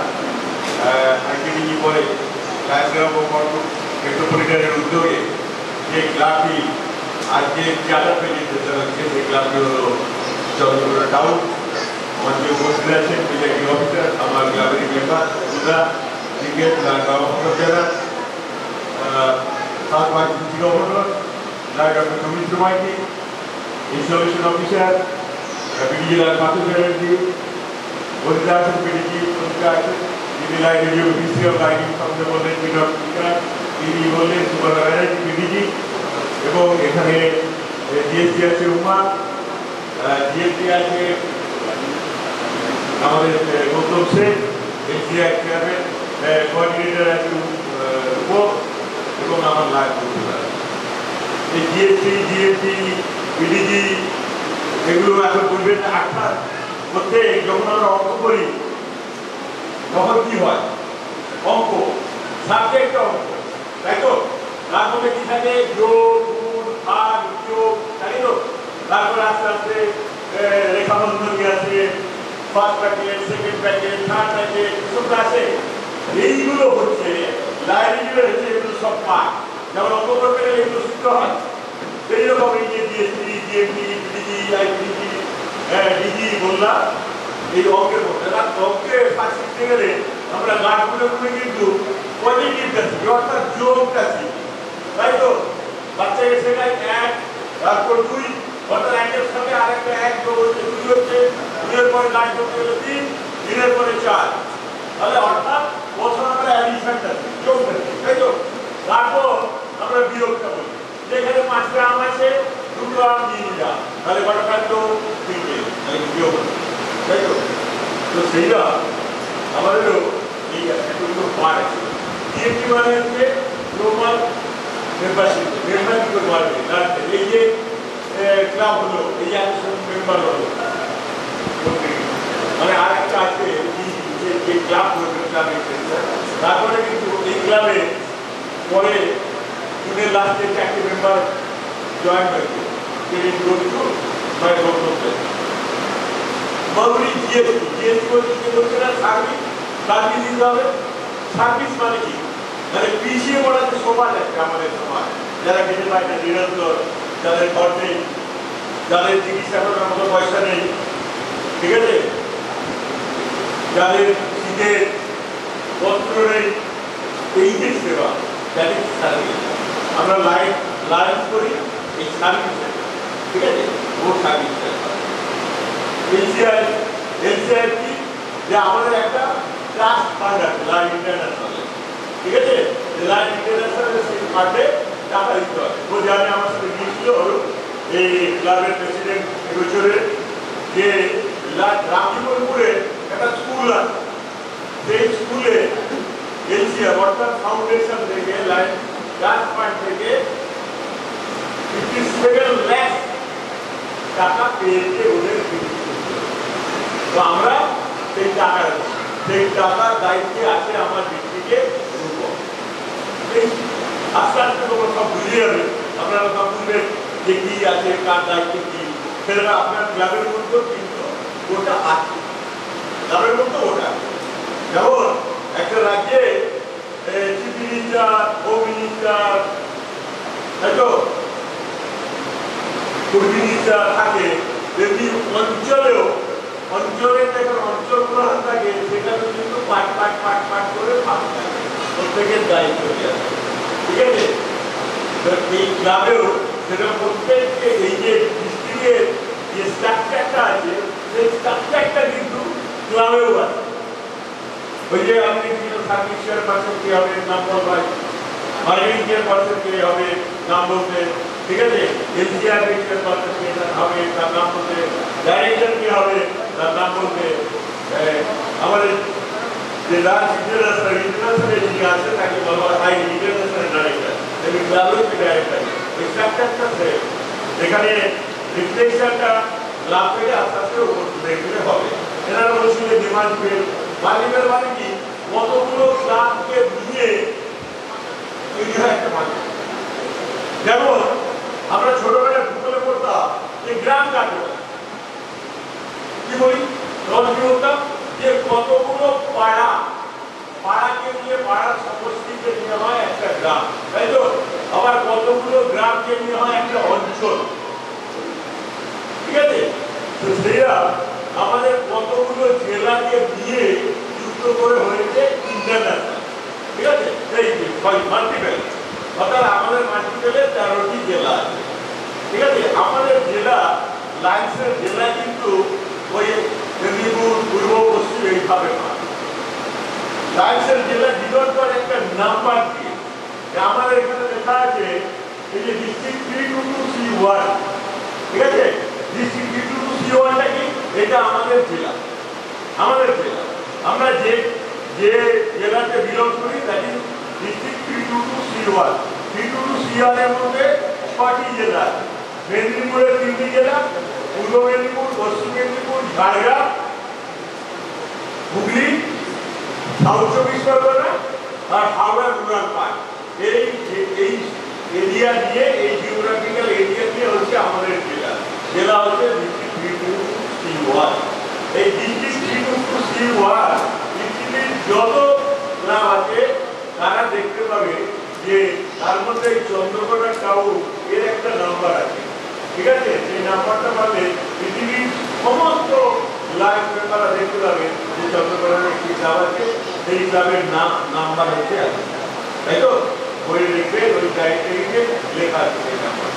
আইকেডিজি পরে লায়ন্স ক্লাব অফ মেট্রোপলিটনের উদ্যোগে যে ক্লাবটি আজকে চার্টার প্রেজেন্টেশন হচ্ছে, সেই ক্লাবটি হল চন্দ্রকোনা টাউন আমার যে উপস্থিত আছেন প্রিজাইডিং অফিসার, আমার ক্লাবের মেম্বার ক্রিকেট জেলা governor doctor Soumitra Maiti, installation officer PD জেলার মাথুর ব্যানার্জি, বনিতা আছেন পিডিজি, বনিতা আছেন যিনি লাইব্রেরি ভিসি অফ লাইব্রেরি সামনে বললেন বিনোদ স্পিকার, তিনি বললেন সুবর্ণা ব্যানার্জি পিডিজি, এবং এখানে জিএসটি আছে উমা, জিএসটি আছে আমাদের Gautam Sen, NCR chairman coordinator আছে উপ, এবং আমার লাইভ বন্ধুরা। এই জিএসটি জিএসটি পিডিজি এগুলো এখন বলবেন আর্থাৎ করতে যখন আমরা অঙ্ক করি তখন কি হয়, অঙ্ক সাবজেক্ট অঙ্ক, তাই তো? তার মধ্যে কি থাকে, যোগ গুণ ভাগ যোগ, তাই তো? তারপরে আস্তে আস্তে রেখাবন্ধনী আছে, first bracket, second bracket, third bracket, সব আছে। এইগুলো হচ্ছে লাইব্রেরির হচ্ছে এগুলো সব পাঠ, যেমন অঙ্ক করতে গেলে এগুলো সূত্র হয়। এইরকম এই যে জিএসটি জিএমটি পিডিজি আইপিডিজি ডিজি বললাম, এই অঙ্কের মধ্যে অঙ্কে পাঠ শিখতে গেলে আমরা গাছগুলো কিন্তু পজিটিভটা শিখি, অর্থাৎ যোগটা শিখি, তাই তো? বাচ্চাকে শেখায় এক, তারপর দুই, অর্থাৎ একের সাথে আরেকটা এক যোগ হচ্ছে দুই হচ্ছে, দুইয়ের পরে গাছ করতে গেলে তিন, তিনের পরে চার, তাহলে অর্থাৎ প্রথম আমরা অ্যাডিশনটা শিখি, যোগটা শিখি, তাই তো? তারপর আমরা বিয়োগটা বলি, যেখানে 5টা আম আছে 2টো আম নিয়ে নিলাম, তাহলে কটা থাকলো 3টে, তাহলে বিয়োগ, তাই তো? তো সেইটা আমাদেরও এই একটা পার্ট আছে। জিএমটি মানে হচ্ছে গ্লোবাল মেম্বারশিপ, মেম্বার কি করে বাড়বে, এই যে ক্লাব হলো, এই যে মেম্বার হলো, মানে আর একটা আছে যে ক্লাব করবে, ক্লাবের তারপরে কিন্তু এই ক্লাবে পরে জুনের লাস্টে 4টে মেম্বার জয়েন হয়েছে, সার্ভিস দিতে হবে। সার্ভিস মানে কি, মানে পিছিয়ে পড়াতে সমাজ আছে আমাদের সমাজ, যারা খেতে পায় না নিরন্তর, যাদের ঘর নেই, যাদের চিকিৎসা করার মতো পয়সা নেই, ঠিক আছে, যাদের শীতের বস্ত্র নেই, এই যে সেবা, সার্ভিস আমরা লাইন করি, এই সার্ভিস, ঠিক আছে, ও সার্ভিস। এনসিআর কি, যে আমাদের একটা ট্রাস্ট ফান্ড আছে লাইন ইন্টারন্যাশনাল, ঠিক আছে, লাইন ইন্টারন্যাশনাল সেই ফান্ডে টাকা দিতে হয়। ও জানে, আমার সাথে গিয়েছিল এই ক্লাবের প্রেসিডেন্ট এবছরের, যে রামজীবনপুরে একটা স্কুল আছে, সেই স্কুলে এনসিআর অর্থাৎ ফাউন্ডেশন থেকে লাইন ট্রাস্ট ফান্ড থেকে 57 লাখ টাকা পেয়েছে ওদের। তো আমরা সেই টাকার দায়িত্বে আছে আমার ডিস্ট্রিক্টে আস্তে আস্তে তোমরা সব বুঝে যাবে, আপনারা সব বুঝবেন যে কি আছে, কার দায়িত্ব কি, সেটা আপনার ক্লাবের মধ্যেও কিন্তু ওটা আছে, ক্লাবের মধ্যে ওটা। যেমন একটা রাজ্যে চিফ মিনিস্টার, হোম মিনিস্টার, তাই তো ফুড মিনিস্টার থাকে, তেমনি অঞ্চলের যখন অঞ্চলগুলো থাকে সেখানে কিন্তু পাট করে ভাগ থাকে, প্রত্যেকের দায়িত্ব দেওয়া, ঠিক আছে। এই ক্লাবেও সেটা প্রত্যেককে এই যে ডিস্ট্রিক্টের যে স্ট্রাকচারটা আছে, সেই স্ট্রাকচারটা কিন্তু ক্লাবেও আছে। ওই যে আপনি সার্ভিস চেয়ারপারসন কে হবে নাম বলবেন, মার্কেটিং চেয়ারপারসন কে হবে নাম বলতে, ঠিক আছে, এনসিআর চেয়ারপারসন কে হবে তার নাম বলতে, ডাইরেক্টর কে হবে তার নাম বলতে, আমাদের যে লাস্ট ইন্টারন্যাশনাল যিনি আছে তাকে বলা হয় ইন্টারন্যাশনাল ডাইরেক্টর, এবং ক্লাবের ডাইরেক্টর। এই স্ট্রাকচারটা এখানে রিফ্লেকশনটা লাভ থেকে আস্তে আস্তে উপর দেখতে হবে। এনারা বলছিল ডিমান্ড বেল, মালিকের মানে কি, কতগুলো ক্লাবকে নিয়ে তৈরি হয় একটা মালিক। যেমন আমরা ছোটবেলায় ভূগোলে পড়তাম যে গ্রাম কাকে কি বলি, তখন কি বলতাম যে কতগুলো পাড়াকে নিয়ে, পাড়ার সমষ্টিকে নিয়ে হয় একটা গ্রাম, তাই তো? আবার কতগুলো গ্রামকে নিয়ে হয় একটা অঞ্চল, ঠিক আছে। তো সেটা আমাদের কতগুলো জেলাকে নিয়ে যুক্ত করে হয়েছে ইন্টারন্যাশনাল, ঠিক আছে? এই মাল্টিপেল, অর্থাৎ আমাদের মাল্টিপেলে 13টি জেলা আছে, ঠিক আছে? আমাদের জেলা লাইন্সের জেলা কিন্তু ওই মেদিনীপুর, পূর্ব, পশ্চিম এইভাবে নয়। লাইন্সের জেলা ডিনোট করে একটা নাম্বার দিয়ে। আমাদের এখানে লেখা আছে এই যে ডিস্ট্রিক্ট 322C1, ঠিক আছে? ডিস্ট্রিক্ট 322C1টা কি? এটা আমাদের জেলা, আমাদের জেলা। আমরা যে যে জেলাতে বিলং করি that is district 322C1। 322C1 এর মধ্যে 6টি জেলা, মেদিনীপুরের 3টি জেলা, পূর্ব মেদিনীপুর, পশ্চিম মেদিনীপুর, ঝাড়গ্রাম, হুগলি, সাউথ 24 পরগনা আর হাওড়া রুরাল পার্ট। এই এরিয়া দিয়ে, এই জিওগ্রাফিক্যাল এরিয়া দিয়ে হচ্ছে আমাদের জেলা। জেলা হচ্ছে ডিস্ট্রিক্ট 322C1। এই ডিস্ট্রিক্ট 322C1 পৃথিবীর যত গ্রাম আছে তারা দেখতে পাবে যে তার মধ্যে চন্দ্রকোনা টাউন এর একটা নাম্বার আছে, ঠিক আছে? সেই নাম্বারটা পাবে পৃথিবীর সমস্ত লাইফ মেম্বাররা দেখতে পাবে যে চন্দ্রকোনার একটি ক্লাব আছে, সেই ক্লাবের নাম্বার হচ্ছে আছে, তাই তো? বই লিখবে, ওই ডাইরেক্টরিতে লেখা আছে সেই নাম্বার।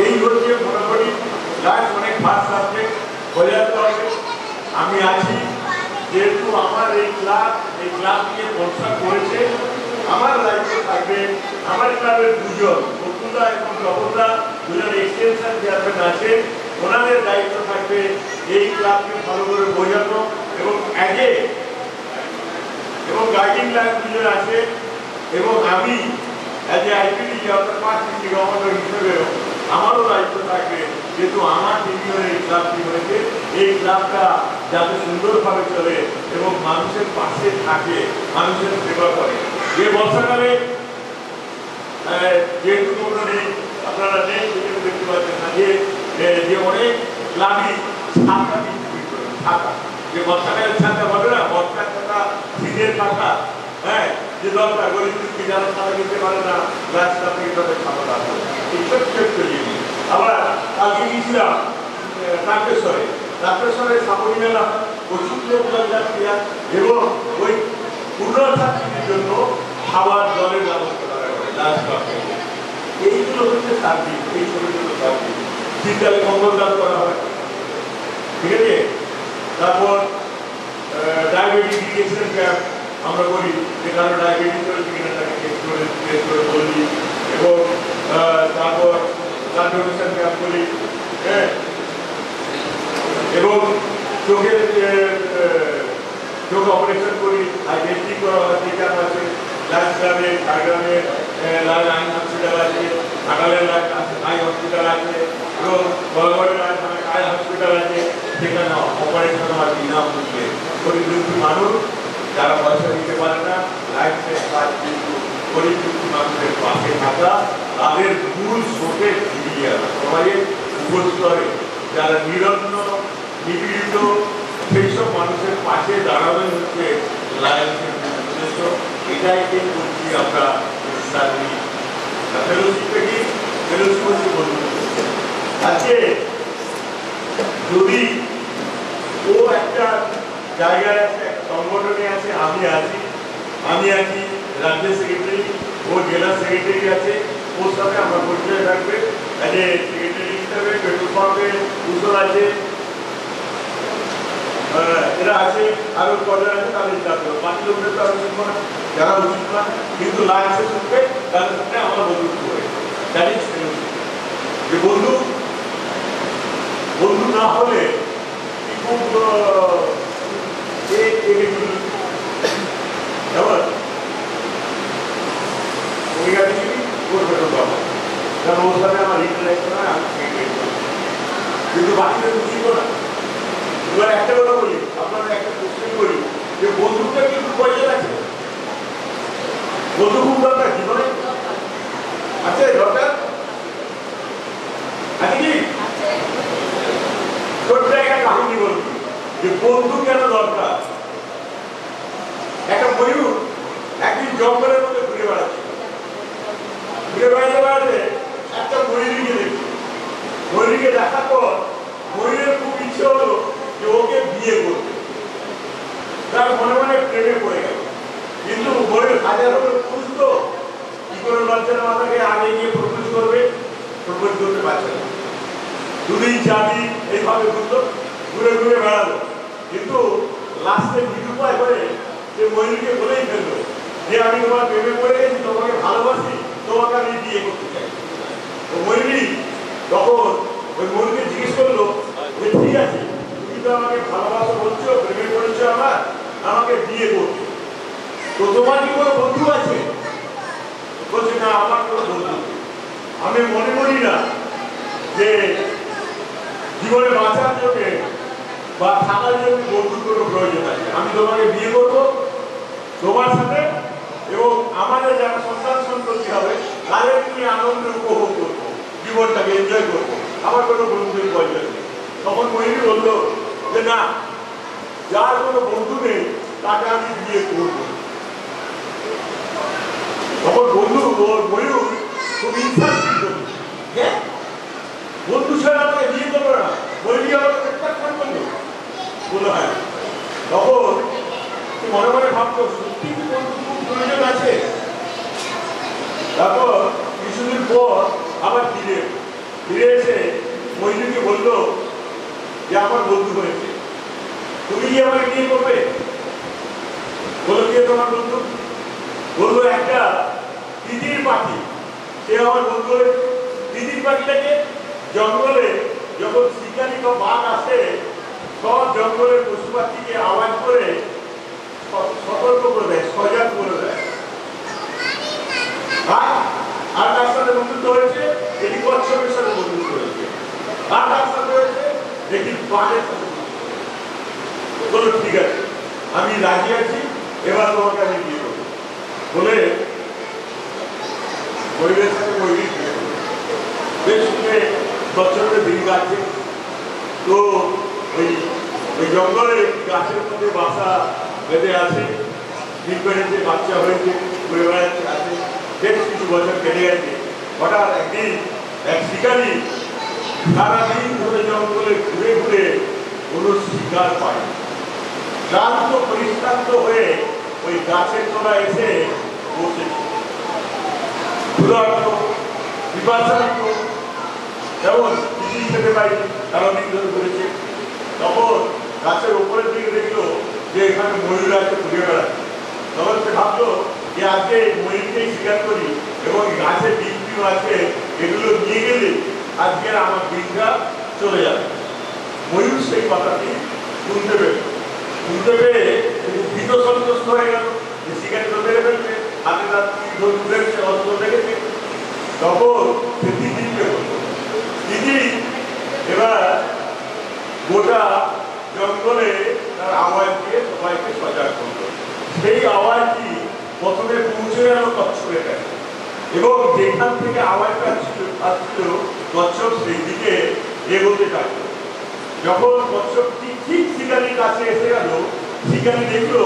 এই হচ্ছে মোটামুটি লাইফ অনেক ফার্স্ট সাবজেক্ট বোঝাতে হবে। আমি আছি, যেহেতু আমার এই ক্লাব নিয়ে ভরসা করেছে, আমার দায়িত্ব থাকবে আমার ক্লাবের দুজন বকুলদা এবং জগদা, দুজন এক্সটেনশন চেয়ারম্যান আছে, ওনাদের দায়িত্ব থাকবে এই ক্লাবকে ভালো করে বোঝানো এবং এবং গাইডিং লাইন দুজন আছে, এবং আমি অ্যাজ এ আইপিডি অর্থাৎ 5 ডিস্ট্রিক্ট গভর্নর হিসেবেও আমারও দায়িত্ব থাকবে, যেহেতু আমার টিভিওর এই ক্লাবটি হয়েছে, এই ক্লাবটা যাতে সুন্দরভাবে চলে এবং মানুষের পাশে থাকে, মানুষের সেবা করে। যে বর্ষাকালে যেহেতু তোমরা নেই, আপনারা নেই, সেটা দেখতে পাচ্ছেন না যে অনেক ক্লাবই ছাতা বিক্রি করে, ছাতা, যে বর্ষাকালের ছাতা বলে না, বর্ষার ছাতা, শীতের ছাতা, হ্যাঁ, যে দরকার গরিব দুঃখী যারা ছাতা কিনতে পারে না, রাস্তা থেকে তাদের ছাতা লাগবে, এই ছোট্ট জিনিস। আবার আগে গিয়েছিলাম তারকেশ্বরে সাপড়ি মেলা, প্রচুর লোক যাত্রী, এবং ওই পুনরুদ্ধারের জন্য খাবার জলের ব্যবস্থা করা হয়। এইগুলো হচ্ছে সার্ভিস, এই ছোট সার্ভিস। শীতকালে কম্বল দান করা হয়, ঠিক আছে? তারপর ডায়াবেটিস ইনজেকশন ক্যাম্প আমরা করি, যে কারো ডায়াবেটিস হয়েছে কিনা তাকে টেস্ট করে বলি, এবং তারপর ব্লাড ডোনেশন ক্যাম্প করি, হ্যাঁ, এবং চোখ অপারেশন করি, আর টেস্টিং করা হয়, যে ক্যাম্প আছে লাইন্স ক্লাবে, ঝাড়গ্রামে লাইন আই হসপিটাল আছে, ঘাটালের আই হসপিটাল আছে, এবং বড়গড়ের আই হসপিটাল আছে, সেখানে অপারেশন হয় বিনামূল্যে। গরিব দুঃখী মানুষ যারা পয়সা দিতে পারে না, লাইফের কাজ কিন্তু গরিব দুঃখী মানুষের পাশে থাকা, তাদের মূল স্রোতে ফিরিয়ে আনা, সমাজের উপস্তরে যারা নিপীড়িত, সেই সব মানুষের পাশে দাঁড়াবে হচ্ছে লাইফের উদ্দেশ্য। এটাই করছি আমরা। ফেলোশিপে কি? ফেলোশিপ হচ্ছে বন্ধু। আজকে যদি ও একটা জায়গায় আছে, একটা সংগঠনে আছে, আমি আছি রাজ্যের সেক্রেটারি, ও জেলা সেক্রেটারি আছে, ওর সাথে আমার পরিচয় থাকবে। সেক্রেটারি হিসাবে পেট্রোল পাম্পে উত্তর আছে, এরা আছে, আরো কজন আছে, তাদের যাতে বাকি লোকদের তো আরো শুনবো না, যারা উচিত না, কিন্তু লাইসেন্স শুনবে তাদের সাথে আমরা বন্ধুত্ব করে জানি। যে বন্ধু না হলে খুব ওর সাথে আমার ইন্টারেকশন হয়, আমি কিন্তু বাকিটা বুঝিব না। এবার একটা কথা বলি, আপনাদের একটা কোশ্চেন করি, যে বন্ধুটা কিন্তু প্রয়োজন আছে, বন্ধু খুব দরকার জীবনে আছে, দরকার আছে কি? ছোট্ট একটা কাহিনী বলবি যে বন্ধু কেন দরকার। একটা ময়ূর একদিন জঙ্গলের মধ্যে ঘুরে বেড়াচ্ছে, একটা ময়ূরীকে দেখি। ময়ূরীকে দেখার পর ময়ূরের খুব ইচ্ছে হলো যে ওকে বিয়ে করবে। তার মনে মনে প্রেমে পড়ে গেল, কিন্তু মনের হাজার পুরুষ তো কি করে লজ্জার মাথাকে আগে গিয়ে প্রপোজ করবে, প্রপোজ করতে পারছে না। দুদিন চারদিন এইভাবে ঘুরলো, ঘুরে ঘুরে বেড়ালো, কিন্তু লাস্টে নিরুপায় করে সে ময়ূরীকে বলেই ফেললো যে আমি তোমার প্রেমে পড়ে গেছি, তোমাকে ভালোবাসি, তোমাকে আমি বিয়ে করতে চাই। তো ময়ূরী তখন ওই ময়ূরকে জিজ্ঞেস করলো যে ঠিক আছে, তুমি তো আমাকে ভালোবাসা বলছো, প্রেমে পড়েছো, আমাকে বিয়ে করছো, তো তোমার কি কোনো বন্ধু আছে? বলছে না, আমার কোনো বন্ধু। আমি মনে করি না যে জীবনে বাঁচার জন্য বা থাকার জন্য বন্ধুর কোনো প্রয়োজন আছে। আমি তোমাকে বিয়ে করবো তোমার সাথে, এবং আমাদের যারা সন্তান সন্ততি হবে তাদের নিয়ে আনন্দ উপভোগ করবো, জীবনটাকে এনজয় করবো, আমার কোনো বন্ধুর প্রয়োজন নেই। তখন ময়ূরী বললো যে না, যার কোনো বন্ধু নেই তাকে আমি বিয়ে করবো। তখন বন্ধু ময়ূর খুব ইনসাল্টিং করলো, হ্যাঁ বন্ধু ছাড়া আমাকে বিয়ে করবো না, ময়ূরী আমাকে প্রত্যাখ্যান করলো, বললো হ্যাঁ। তখন মনে মনে ভাবতো সত্যি বন্ধু খুব প্রয়োজন আছে। তারপর কিছুদিন পর আবার ফিরে এসে ময়ূরীকে বললো যে আমার বন্ধু হয়েছে, তুমি কি আমাকে বিয়ে করবে? বলো কে তোমার বন্ধু? বললো একটা তিতির পাখি, সে আমার বন্ধু হয়েছে। তিতির পাখিটাকে জঙ্গলে যখন শিকারি বা বাঘ আসে, সব জঙ্গলের পশু পাখিকে আওয়াজ করে সতর্ক করে দেয়, সজাগ করে দেয়। আর তার সাথে বন্ধুত্ব হয়েছে এটি কচ্ছপের সাথে বন্ধুত্ব হয়েছে, আর তার সাথে হয়েছে এটি বাঘের সাথে। বলো ঠিক আছে, আমি রাজি আছি, এবার তোমাকে আমি বিয়ে করবো বলে ময়ূরের সাথে ময়ূরী বিয়ে করবো। বেশ শুনে কচ্ছপের দিন কাটছে। তো ওই জঙ্গলে গাছের মধ্যে বাসা বেঁধে আছে, ডিম পেড়েছে, বাচ্চা হয়েছে, ঘুরে বেড়াচ্ছে আছে। বেশ কিছু বছর কেটে গেছে। হঠাৎ একদিন এক শিকারী সারাদিন ধরে জঙ্গলে ঘুরে ঘুরে কোনো শিকার পায়, ক্লান্ত পরিশ্রান্ত হয়ে ওই গাছের তলায় এসে বসেছে। ক্ষুধার্ত, পিপাসার্ত, যেমন কিছুই খেতে পাইনি, সারাদিন ধরে ঘুরেছে। তখন গাছের উপরের দিকে দেখলো যে এখানে ময়ূর আছে, ঘুরে বেড়াচ্ছে। তখন সে ভাবলো যে আজকে ময়ূরকেই শিকার করি এবং গাছের ডিম আছে, এগুলো নিয়ে গেলে আজকে আমার দিনটা চলে যাবে। ময়ূর সেই কথাটি শুনতে পেয়ে ভীত সন্তুষ্ট হয়ে গেল যে শিকারি তো মেরে ফেলবে, হাতে তার তুলেছে, অস্ত্র দেখেছে। তখন সে তিতিরকে বলল, তিতি এবার গোটা জঙ্গলে তার আওয়াজ দিয়ে সবাইকে সজাগ করলো। সেই আওয়াজটি প্রথমে পৌঁছে গেল কচ্ছপের কাছে, এবং যেখান থেকে আওয়াজটা আসছিল কচ্ছপ সেই দিকে এগোতে থাকলো। যখন কচ্ছপটি ঠিক শিকারির কাছে এসে গেল, শিকারি দেখলো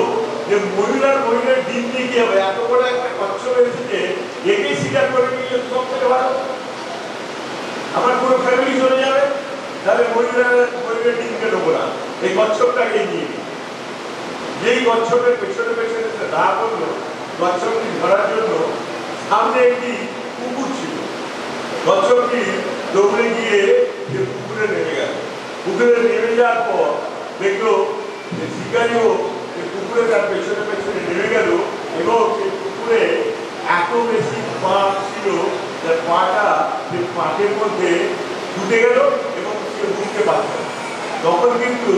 যে ময়ূরের ডিম দিয়ে কি হবে, এত বড় একটা কচ্ছপ এসেছে, একে শিকার করে নিয়ে সব থেকে ভালো, আমার পুরো ফ্যামিলি চলে যাবে, তাহলে ময়ূরের ডিমকে নেবো না, এই কচ্ছপটাকে নিয়ে নিই। যেই কচ্ছপের পেছনে পেছনে দাঁড়া করলো, কচ্ছপটি ধরার জন্য সামনে একটি কুকুর ছিল। কচ্ছপটি দৌড়ে গিয়ে সে পুকুরে নেমে গেল। পুকুরে নেমে যাওয়ার পর দেখলো শিকারিও পুকুরে তার পেছনে পেছনে নেমে গেল, এবং সে পুকুরে এত বেশি পাঁক ছিল যার পাটা সে পাঁকের মধ্যে ঢুকে গেল এবং সে বুঝতে পারত। তখন কিন্তু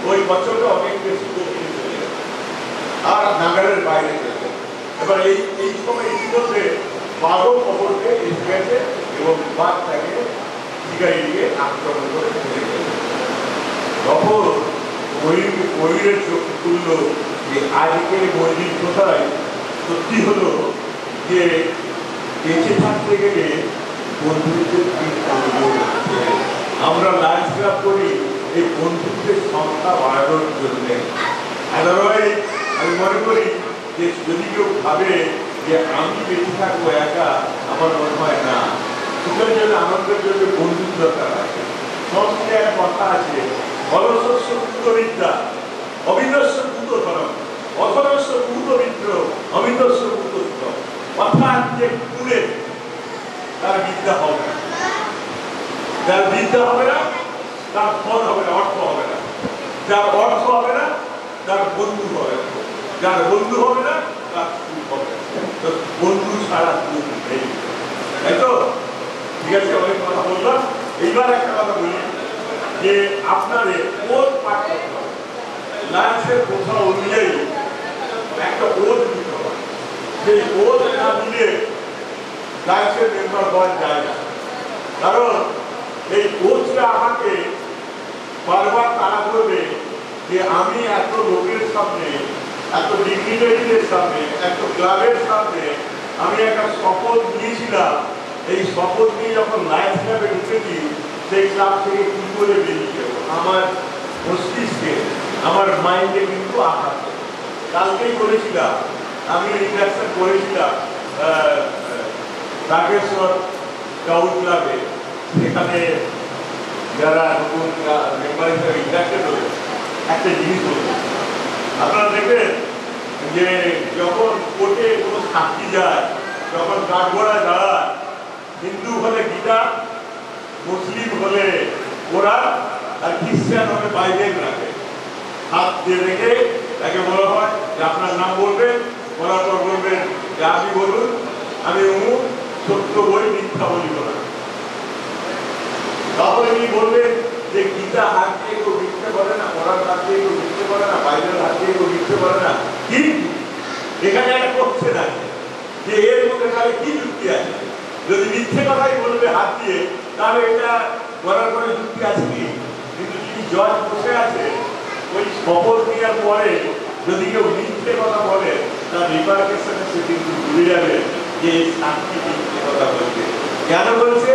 ওই কচ্ছপটা অনেক বেশি গভীরে চলে গেল আর নাগালের বাইরে চলে গেল। এবার এই সময় ইতিমধ্যে বাঘও খবর পেয়ে এসে গেছে এবং বাঘ তাকে শিকারিকে আক্রমণ করে ফেলে গেল। তখন ময়ূরের চোখ খুলল যে আজকের ময়ূরীর কোথায় সত্যি হলো যে বেঁচে থাকতে গেলে বন্ধুত্বের আমরা লাইফ ক্লাব করি এই বন্ধুত্বের সংখ্যা বাড়ানোর জন্য। আদারওয়াইজ আমি মনে করি যে যদি কেউ ভাবে যে আমি বেঁচে থাকবো একা, আমার মনে হয় না। সুখের জন্য আনন্দের জন্য বন্ধুত্ব দরকার আছে। সব একটা কথা আছে অলসস্য ভূতবিদ্যা অবিনস্য ভূতধরম অধরস্য ভূতবিদ্র অবিনস্য ভূতোত্তম। অর্থাৎ যে কুলে তার বিদ্যা হবে না, যার বিদ্যা হবে না তার ফল হবে না, অর্থ হবে না, যার অর্থ হবে না তার বন্ধু হবে না, যার বন্ধু হবে না তার সুখ হবে না। তো বন্ধু ছাড়া সুখ নেই, তাই তো? ঠিক আছে, অনেক কথা বললাম। এইবার একটা কথা বলি যে আপনাদের ওত পাঠ করতে হবে। লাঞ্চের কথা অনুযায়ী একটা ওত দিতে হবে। সেই ওত না দিলে লাঞ্চের মেম্বার হওয়া যায় না। কারণ এই ওতটা আমাকে বারবার তাড়া করবে যে আমি এত লোকের সামনে, এত ডিগনিটারিদের সামনে, এত ক্লাবের সামনে আমি একটা শপথ নিয়েছিলাম। এই শপথ নিয়ে যখন লাইফ ক্লাবে ঢুকেছি, সেই ক্লাব থেকে কি করে বেরিয়ে যাব? আমার মস্তিষ্কে, আমার মাইন্ডে কিন্তু আঘাত। কালকেই বলেছিলাম, আমি ইন্ডাকশন করেছিলাম রাগেশ্বর টাউন ক্লাবে। সেখানে যারা নতুন মেম্বার হিসেবে ইন্ডাকশন হল, একটা জিনিস হল, আপনারা দেখবেন যে যখন কোর্টে কোনো সাক্ষী যায়, যখন কাঠগড়ায় দাঁড়ায়, হিন্দু হলে গীতা, মুসলিম হলে কোরআন, আর খ্রিস্টান হলে বাইবেল রাখে। হাত দিয়ে রেখে তাকে বলা হয় যে আপনার নাম বলবেন, বলার পর বলবেন যে আপনি বলুন আমি অমুক, সত্য বই মিথ্যা বলিব না। তাহলে তিনি বলবেন যে গীতা হাত দিয়ে কেউ মিথ্যে বলে না, কোরআন হাত দিয়ে কেউ মিথ্যে বলে না, বাইবেল হাত দিয়ে কেউ মিথ্যে বলে না। কিন্তু এখানে একটা কোশ্চেন আছে যে এর মধ্যে তাহলে কি যুক্তি আছে? যদি মিথ্যে কথাই বলবে হাত দিয়ে, তাহলে এটা করার পরে যুক্তি আছে কি? কিন্তু যিনি জজ বসে আছে, ওই শপথ নেওয়ার পরে যদি কেউ মিথ্যে কথা বলে, তার রিপার্কেশনে সে কিন্তু ভুলে যাবে যে সাক্ষী মিথ্যে কথা বলছে। কেন বলছে?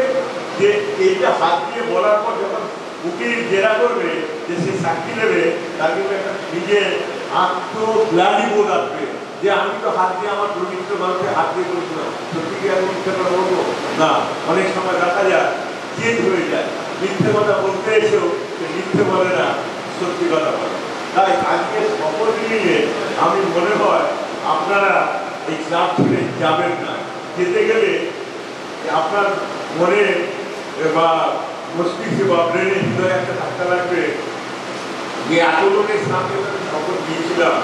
যে এইটা হাত দিয়ে বলার পর যখন উকিল জেরা করবে যে সে সাক্ষী নেবে, তার কিন্তু একটা নিজের আত্মগ্লানি বোধ আসবে যে আমি তো হাত দিয়ে আমার প্রকৃত মানুষের হাত দিয়ে করেছিলাম, সত্যি কি আমি মিথ্যে কথা বলবো না? অনেক সময় দেখা যায় জেদ হয়ে যায়, মিথ্যে কথা বলতে এসেও সে মিথ্যে বলে না, সত্যি কথা বলে। তাই আজকে শপথ নিয়ে আমি মনে হয় আপনারা এই ক্লাব ছেড়ে যাবেন না। যেতে গেলে আপনার মনে বা মস্তিষ্কে বা ব্রেনে হৃদয়ে একটা ধাক্কা লাগবে যে এত লোকের সামনে শপথ দিয়েছিলাম,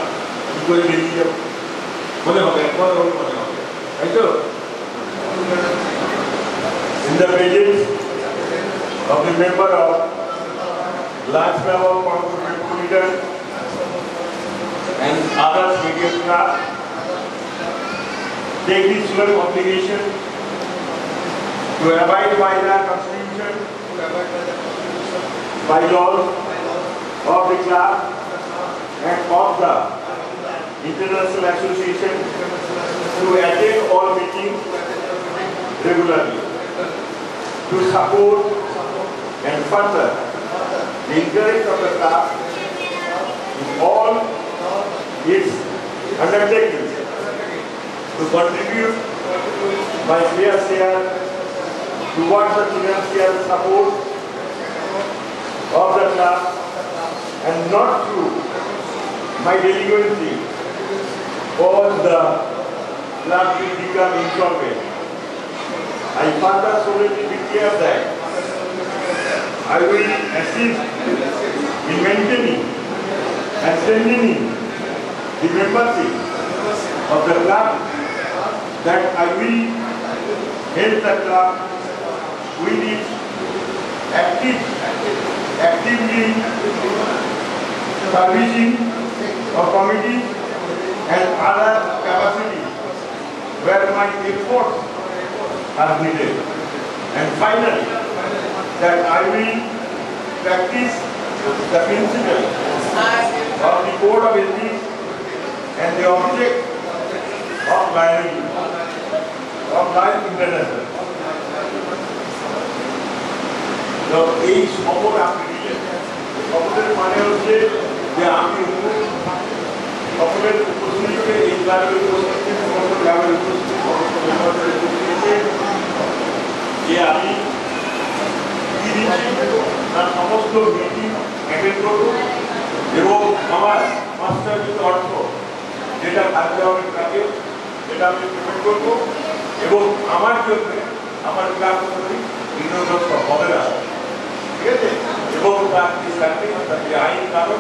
কি করে বেরিয়ে যাবো মনে হবে, একবার মনে হবে, তাই তো? In the presence of the member of large number of metropolitan and other media staff, take this solemn obligation to abide by the Constitution, by laws of the club and of the International Association, to attend all meetings regularly, to support and further the interest of the club in all its undertakings, to contribute by fair share towards the financial support of the club, and not through my delinquency cause the club to become insolvent. I further solemnly declare that I will assist in maintaining and strengthening the membership of the club, that I will help the club with its actively servicing of committees and other capacities where my efforts are needed. And finally, that I will practice the principle of the code of ethics and the object of loyalty, of life international. তো এই শপথ আপনি নিলেন, শপথের মানে হচ্ছে যে আমি সকলের উপস্থিতিতে এই ক্লাবের উপস্থিতি, সমস্ত ক্লাবের উপস্থিতি, সমস্ত মেম্বারদের উপস্থিতিতে যে আমি কি দিচ্ছি তার সমস্ত মিটিং মেনটেন করবো এবং আমার মাস্টার অর্থ যেটা থাকতে হবে তাকে সেটা আমি পেমেন্ট করবো এবং আমার জন্য আমার ক্লাস বিনোদন হবে না, ঠিক আছে? এবং তার যে স্ট্যান্ডিং তার যে আইন কারণ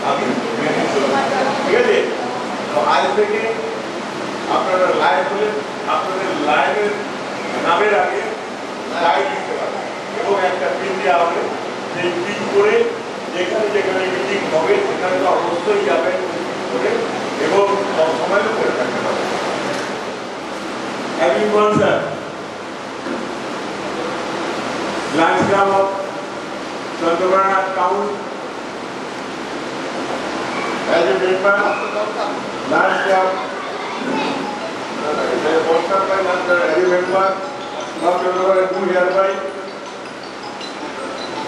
আমি মেনে চলবো, ঠিক আছে? তো আজ থেকে আপনারা লাইভ হলে আপনাদের লাইভের নামের আগে লাইভ লিখতে পারবেন এবং একটা পিন দেওয়া হবে, সেই পিন করে যেখানে যেখানে মিটিং হবে সেখানে তো অবশ্যই যাবেন করে এবং সময়ও করে থাকতে পারবেন। Everyone, sir. Lions Club of Chandrabarna Town as a member, Lions Club as a member of Chandrabarna do hereby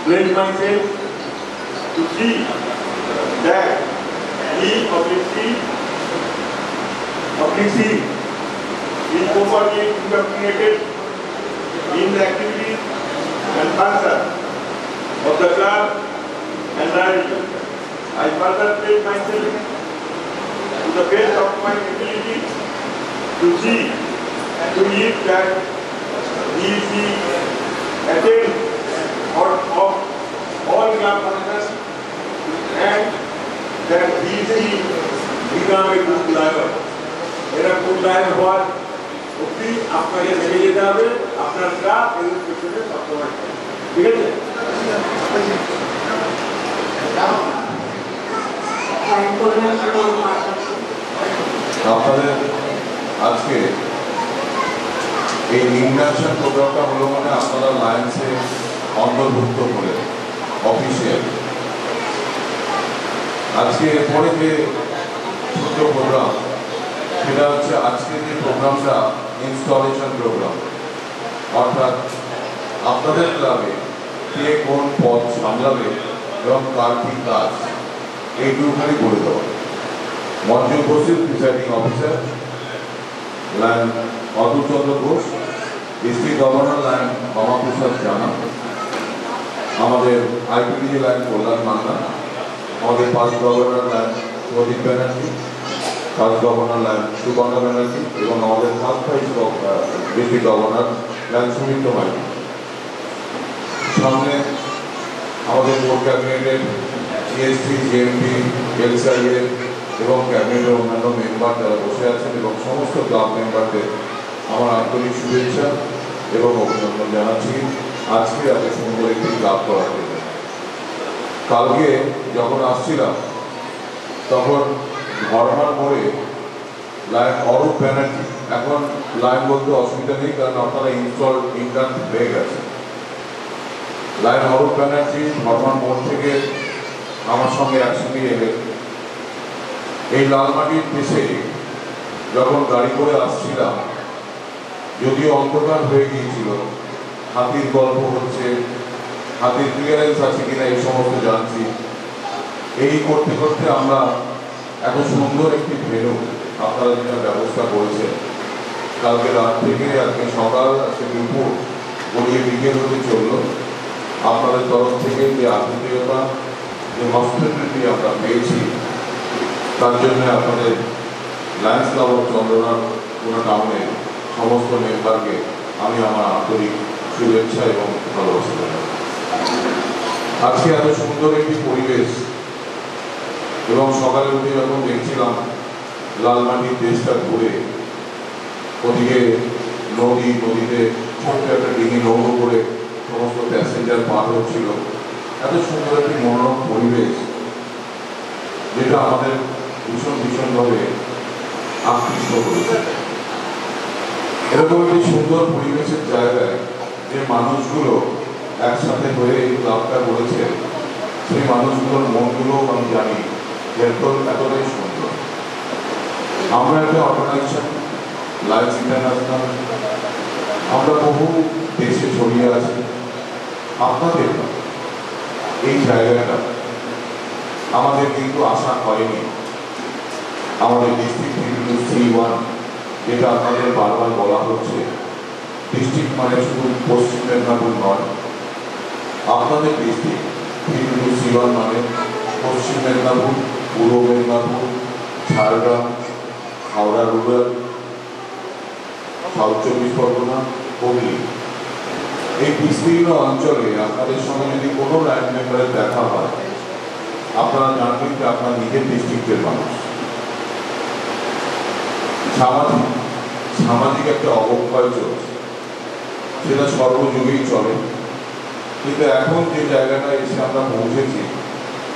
pledge myself to see that he publicly is properly implemented in the activities and function of the club and library. I further pledge myself to the best of my ability to see to it that he is the attend of all club functions and that he is the become a good driver. এরা good driver হওয়ার অবধি আপনাকে লেগে যেতে হবে আপনার club এর পেছনে সবসময়, ঠিক আছে? আপনাদের আজকে এই ইন্ডাকশন প্রোগ্রামটা হলো মানে আপনারা লায়েন্সে অন্তর্ভুক্ত করে অফিসিয়াল। আজকে এরপরে যে ছোট প্রোগ্রাম সেটা হচ্ছে আজকে যে প্রোগ্রামটা ইনস্টলেশন প্রোগ্রাম, অর্থাৎ আপনাদের ক্লাবে কে কোন পদ সামলাবে এবং কার কি কাজ এইটুকুখানি বলে দেওয়া। মঞ্চে উপস্থিত presiding officer lion Atul Chandra Ghosh, district governor lion Ramaprasad Jana, আমাদের আইপিডিজি লায়ন কল্যাণ মান্না, আমাদের first governor lion Pradip Banerjee, first governor lion Suborna Banerjee এবং আমাদের first vice district governor lion Sumitra Maiti. সামনে আমাদের বোর্ড ক্যাবিনেটের জিএসটি, জিএমপি, এলসিআইএ এবং ক্যাবিনেটের অন্যান্য মেম্বার যারা বসে আছেন এবং সমস্ত ক্লাব মেম্বারদের আমার আন্তরিক শুভেচ্ছা এবং অভিনন্দন জানাচ্ছি আজকে এত সুন্দর একটি ক্লাব করার জন্য। কালকে যখন আসছিলাম তখন ঘরমার মোড়ে লায়ন অরূপ ব্যানার্জি, এখন লায়ন বলতে অসুবিধা নেই কারণ আপনারা ইন্টার্ন হয়ে গেছে, লায়ন অরূপ ব্যানার্জি ঘরমার মোড় থেকে আমার সঙ্গে একসঙ্গে এলেন। এই লালমাটির দেশে যখন গাড়ি করে আসছিলাম, যদিও অন্ধকার হয়ে গিয়েছিল, হাতির গল্প হচ্ছে, হাতির ক্লিয়ারেন্স আছে কিনা এই সমস্ত জানছি, এই করতে করতে আমরা এত সুন্দর একটি ভেন্যু আপনারা যেটা ব্যবস্থা করেছেন, কালকে রাত থেকে আজকে সকাল আজকে দুপুর গড়িয়ে বিকেল হতে চলল। আপনাদের তরফ থেকে যে আতিথেয়তা, যে হসপিটালিটি আমরা পেয়েছি তার জন্য আপনাদের লায়ন্স ক্লাব অফ চন্দ্রনাথ টাউনের সমস্ত মেম্বারকে আমি আমার আন্তরিক শুভেচ্ছা এবং ভালোবাসা জানাই। আজকে এত সুন্দর একটি পরিবেশ এবং সকালে উঠে যখন দেখছিলাম লালমাটির দেশটা ঘুরে, ওদিকে নদীতে ছোট্ট একটা ডিঙি নৌকো করে সমস্ত প্যাসেঞ্জার পার হচ্ছিল, এত সুন্দর একটি মনোরম পরিবেশ যেটা আমাদের ভীষণভাবে আকৃষ্ট করেছে। এরকম একটি সুন্দর পরিবেশের জায়গায় যে মানুষগুলো একসাথে হয়ে এই ক্লাবটা করেছে, সেই মানুষগুলোর মনগুলো আমি জানি এতটাই সুন্দর। আমরা একটা অর্গানাইজেশন লায়ন্স ইন্টারন্যাশনাল, আমরা বহু দেশে ছড়িয়ে আছি। আপনাদের এই জায়গাটা আমাদের কিন্তু আশা হয়নি। আমাদের ডিস্ট্রিক্ট C1 যেটা আপনাদের বারবার বলা হচ্ছে, ডিস্ট্রিক্ট মানে শুধু পশ্চিম মেদিনীপুর নয়, আপনাদের ডিস্ট্রিক্ট C1 মানে পশ্চিম মেদিনীপুর, পূর্ব মেদিনীপুর, ঝাড়গ্রাম, হাওড়া রুরাল, সাউথ চব্বিশ পরগনা, হুগলি। এই বিস্তীর্ণ অঞ্চলে আপনাদের সঙ্গে যদি কোনো লাইন মেম্বারের দেখা হয়, আপনারা জানবেন যে আপনার নিজের ডিস্ট্রিক্টের মানুষ। সামাজিক একটা অবক্ষয় চলছে, সেটা সর্বযুগেই চলে, কিন্তু এখন যে জায়গাটা এসে আমরা পৌঁছেছি,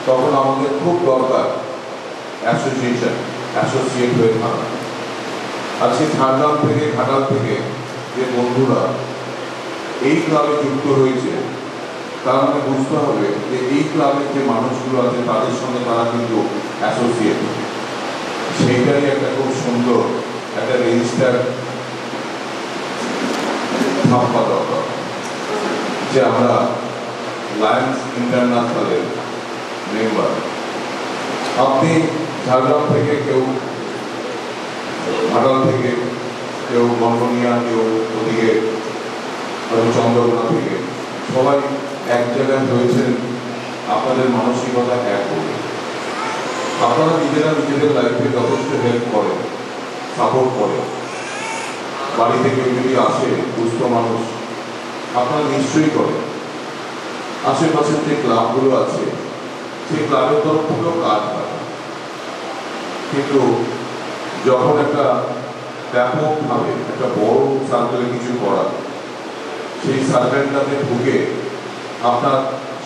তখন আমাদের খুব দরকার অ্যাসোসিয়েট হয়ে থাকা। আজকে ঝাড়গ্রাম থেকে, ঘাটাল থেকে যে বন্ধুরা এই ক্লাবে যুক্ত হয়েছে, তার মানে বুঝতে হবে যে এই ক্লাবের যে মানুষগুলো আছে তাদের সঙ্গে তারা কিন্তু অ্যাসোসিয়েট। সেইটাই একটা খুব সুন্দর একটা রেজিস্টার থাকা দরকার যে আমরা লায়ন্স ইন্টারন্যাশনালের মেম্বার। আপনি ঝাড়গ্রাম থেকে, কেউ ঘাটাল থেকে, কেউ গনগনিয়া, কেউ ওদিকে চন্দ্রকোনা থেকে, সবাই এক জায়গায় হয়েছেন আপনাদের মানসিকতা এক করে। আপনারা নিজেরা নিজেদের লাইফে যথেষ্ট হেল্প করেন, সাপোর্ট করেন। বাড়ি থেকে যদি আসে দুস্থ মানুষ, আপনারা নিশ্চয়ই করেন। আশেপাশের যে ক্লাবগুলো আছে, সেই ক্লাবের তরফ থেকেও কাজ হয়, কিন্তু যখন একটা ব্যাপকভাবে একটা বড় সার্কেলে কিছু করা, সেই সার্কেলটাতে ঢুকে আপনার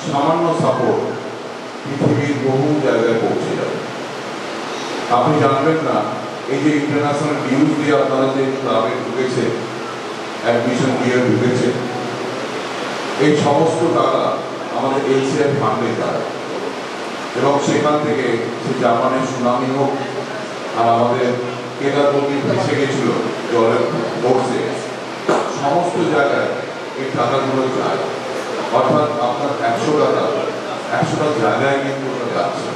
সামান্য সাপোর্ট পৃথিবীর বহু জায়গায় পৌঁছে যাবে। আপনি জানবেন না, এই যে ইন্টারন্যাশনাল ডিউজ দিয়ে আপনারা যে ক্লাবে ঢুকেছে, অ্যাডমিশন দিয়ে ঢুকেছে, এই সমস্ত টাকা আমাদের LCI ফান্ডে যায়, এবং সেখান থেকে সে জাপানের সুনামি হোক, আর আমাদের কেদারপতি ভেসে গেছিল জলের ফোর্সে, সমস্ত জায়গায় এই টাকাগুলো যায়। অর্থাৎ আপনার 100টা জায়গায় কিন্তু যাচ্ছে।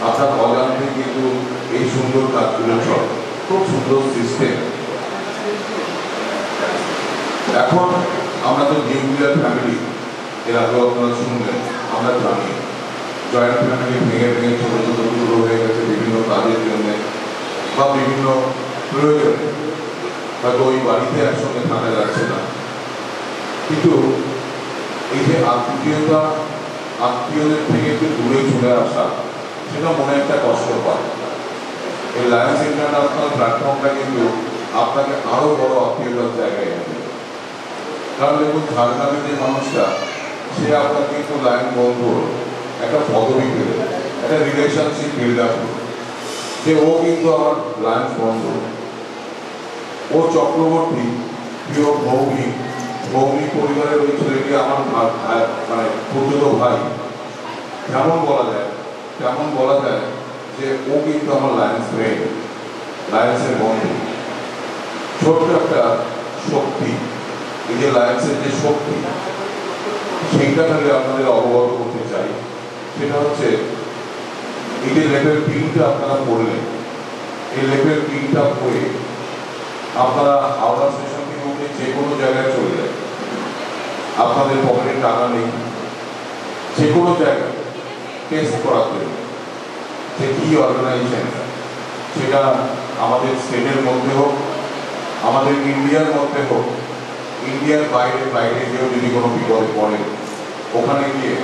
আপনার অজান্তে কিন্তু এই সুন্দর কাজগুলো চলে, খুব সুন্দর সিস্টেম। এখন আমরা তো নিউক্লিয়ার ফ্যামিলি, এর আগেও আপনারা শুনলেন, আমরা জানি জয়েন্ট ফ্যামিলি ভেঙে ভেঙে ছোট ছোট টুকরো হয়ে গেছে বিভিন্ন কাজের জন্য বা বিভিন্ন প্রয়োজনে, হয়তো ওই বাড়িতে একসঙ্গে থাকা যাচ্ছে না। কিন্তু এই যে আত্মীয়দের থেকে একটু দূরে চলে আসা, সেটা মনে একটা কষ্ট পায়। এই লায়ন্স ইন্টারন্যাশনাল প্ল্যাটফর্মটা কিন্তু আপনাকে আরো বড় আত্মীয়তার জায়গায় নেবে। কারণ দেখুন, ঝাড়গ্রামের যে মানুষটা, সে আপনার কিন্তু লায়ন বন্ধু একটা পদবি পেল, একটা রিলেশনশিপ বিল্ড আপ হল যে ও কিন্তু আমার লায়ন্স বন্ধু। ও চক্রবর্তী, প্রিয় ভৌমি পরিবারের ওই ছেলেটি আমার মানে ক্ষুদ্র ভাই। কেমন বলা যায় যে ও কিন্তু আমার লায়ন্স ফ্রেন্ড, লায়ন্সের বন্ধু। ছোট্ট একটা শক্তি, এই যে লায়ন্সের যে শক্তি, সেইটা খালি আপনাদের অবগত করতে চাই। সেটা হচ্ছে এই যে লেভেল 3টা আপনারা পড়লেন, এই লেভেল 3টা পড়ে আপনারা হাওড়া স্টেশন থেকে উঠে যে কোনো জায়গায় চলে যায়, আপনাদের পকেটে টাকা নেই, যে কোনো জায়গায় টেস্ট করার জন্য যে কি অর্গানাইজেশন, সেটা আমাদের স্টেটের মধ্যে হোক, আমাদের ইন্ডিয়ার মধ্যে হোক, ইন্ডিয়ার বাইরে গিয়েও যদি কোনো বিপদে পড়ে, ওখানে গিয়ে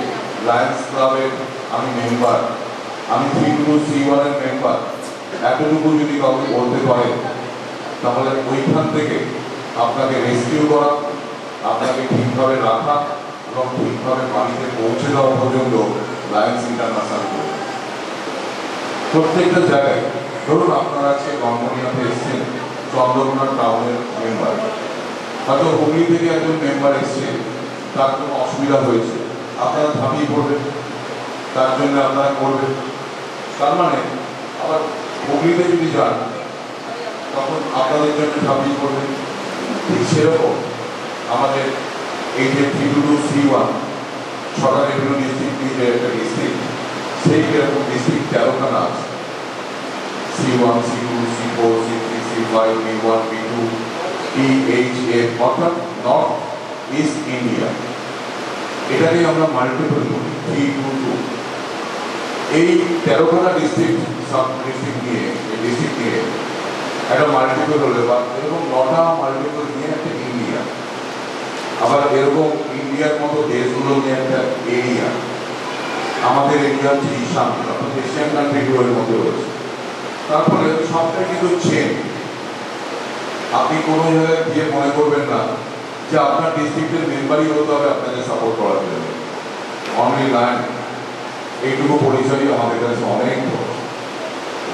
লায়ন্স ক্লাবের আমি মেম্বার, আমি C1 এর মেম্বার, এতটুকু যদি কাউকে বলতে পারে, তাহলে ওইখান থেকে আপনাকে রেস্কিউ করা, আপনাকে ঠিকভাবে রাখা এবং ঠিকভাবে বাড়িতে পৌঁছে দেওয়া পর্যন্ত লায়ন্স ইন্টারন্যাশনাল প্রত্যেকটা জায়গায়। ধরুন আপনারা আজকে গনগনিয়াতে এসছেন, চন্দ্রকোনা টাউনের মেম্বার, হয়তো হুগলি থেকে একজন মেম্বার এসছে, তার কোনো অসুবিধা হয়েছে, আপনারা ঝাঁপিয়ে পড়বেন, তার জন্য আপনারা করবেন। তার মানে আবার হুগলিতে যদি যান, তখন আপনাদের জন্য ঝাঁপিয়ে পড়বেন। ঠিক সেরকম আমাদের এই যে C1 6টা রেভিনিউ ডিস্ট্রিক্ট নিয়ে একটা ডিস্ট্রিক্ট, সেই এরকম ডিস্ট্রিক্ট 13খানা আছে। C1, C2, C4, C3, C5, B1, B2, EHF, অর্থাৎ নর্থ ইস্ট ইন্ডিয়া। এটাকে আমরা মাল্টিপল করি 322। এই 13খানা ডিস্ট্রিক্ট সাব ডিস্ট্রিক্ট নিয়ে একটা মাল্টিপল হলে বা এরকম 9টা মাল্টিপল নিয়ে একটা ইন্ডিয়া, আবার এরকম ইন্ডিয়ার মতো দেশগুলো নিয়ে একটা এরিয়া। আমাদের এরিয়া হচ্ছে ঈশান, অর্থাৎ এশিয়ান কান্ট্রিগুলোর মধ্যে রয়েছে। তারপরে সবটাই কিন্তু চেন। আপনি কোনো জায়গায় গিয়ে মনে করবেন না যে আপনার ডিস্ট্রিক্টের মেম্বারই হতে হবে আপনাকে সাপোর্ট করার জন্য। অনলি ল্যান্ড এইটুকু পরিচয়ই আমাদের কাছে অনেক বড়।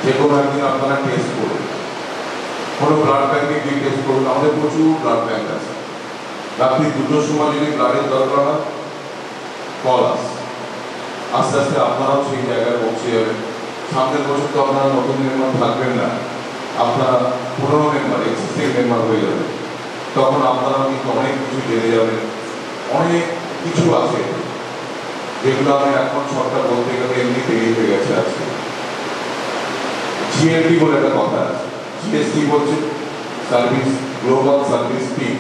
যে কোনো একদিন আপনারা টেস্ট করুন, কোনো ব্লাড ব্যাঙ্কে গিয়ে টেস্ট করুন। আমাদের প্রচুর ব্লাড ব্যাঙ্ক আছে। রাত্রি 2টোর সময় যদি ব্লাডের দরকার হয়, কল আস। আস্তে আস্তে আপনারাও সেই জায়গায় পৌঁছে যাবেন। সামনের বছর তো আপনারা নতুন মেম্বার থাকবেন না, আপনারা পুরনো মেম্বার, এক্সিস্টিং মেম্বার হয়ে যাবেন। তখন আপনারা কিন্তু অনেক কিছু জেনে যাবেন। অনেক কিছু আছে যেগুলো আমি এখন সরকার বলতে গেলে এমনি পেরিয়ে হয়ে গেছে। আজকে জিএলটি বলে একটা কথা আছে। জিএসটি বলছে service, global service team.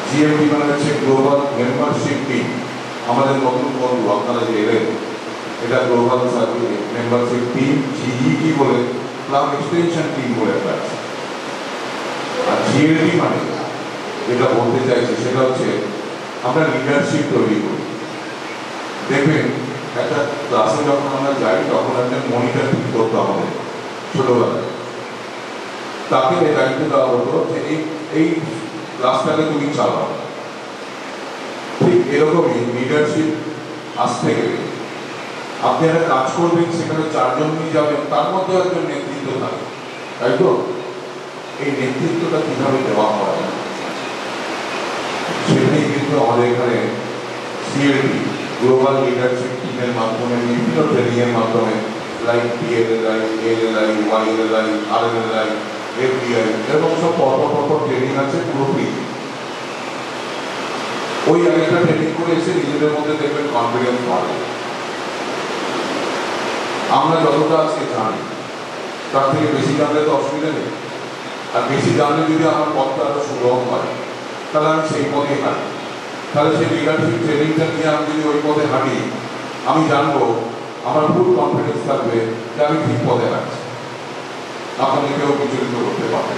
GLT মানে হচ্ছে গ্লোবাল মেম্বারশিপ টিম। আমাদের নতুন বন্ধু আপনারা যে এলেন, এটা global service membership team, GET বলে ক্লাব এক্সটেনশন টিম বলে একটা আছে। আর জিএলটি মানে যেটা বলতে চাইছি সেটা হচ্ছে আমরা লিডারশিপ তৈরি করি। দেখবেন একটা ক্লাসে যখন আমরা যাই তখন একটা মনিটর ঠিক করতো আমাদের ছোটবেলায়। তাকে দায়িত্ব দেওয়া হতো যে এই ক্লাসটাকে তুমি চালাও। ঠিক এরকমই লিডারশিপ আসতে গেলে আপনি একটা কাজ করবেন, সেখানে 4 জন নিয়ে যাবেন, তার মধ্যে একজন নেতৃত্ব থাকে, তাই তো? এই নেতৃত্বটা কিভাবে দেওয়া হয় সেটাই কিন্তু আমাদের এখানে সিএলটি গ্লোবাল লিডারশিপ টিমের মাধ্যমে, বিভিন্ন ট্রেনিংয়ের মাধ্যমে, লাইক পিএলএলআই, এএলএলআই, ওয়াইএলএলআই, আরএলএলআই, এফডিআই, এরকম সব পরপর ট্রেনিং আছে পুরোপুরি। ওই একটা ট্রেনিং করে এসে নিজেদের মধ্যে দেখবেন কনফিডেন্স বাড়ে। আমরা যতটা আজকে জানি তার থেকে বেশি জানলে তো অসুবিধা নেই। আর বেশি জানলে যদি আমার পথটা আরো সুগম হয়, তাহলে আমি সেই পথে হাঁটি। তাহলে সেই লিডারশিপ ট্রেনিংটা নিয়ে আমি যদি ওই পথে হাঁটি, আমি জানবো, আমার ফুল কনফিডেন্স থাকবে যে আমি ঠিক পথে হাঁটছি। আপনাকে কেউ বিচলিত করতে পারবে।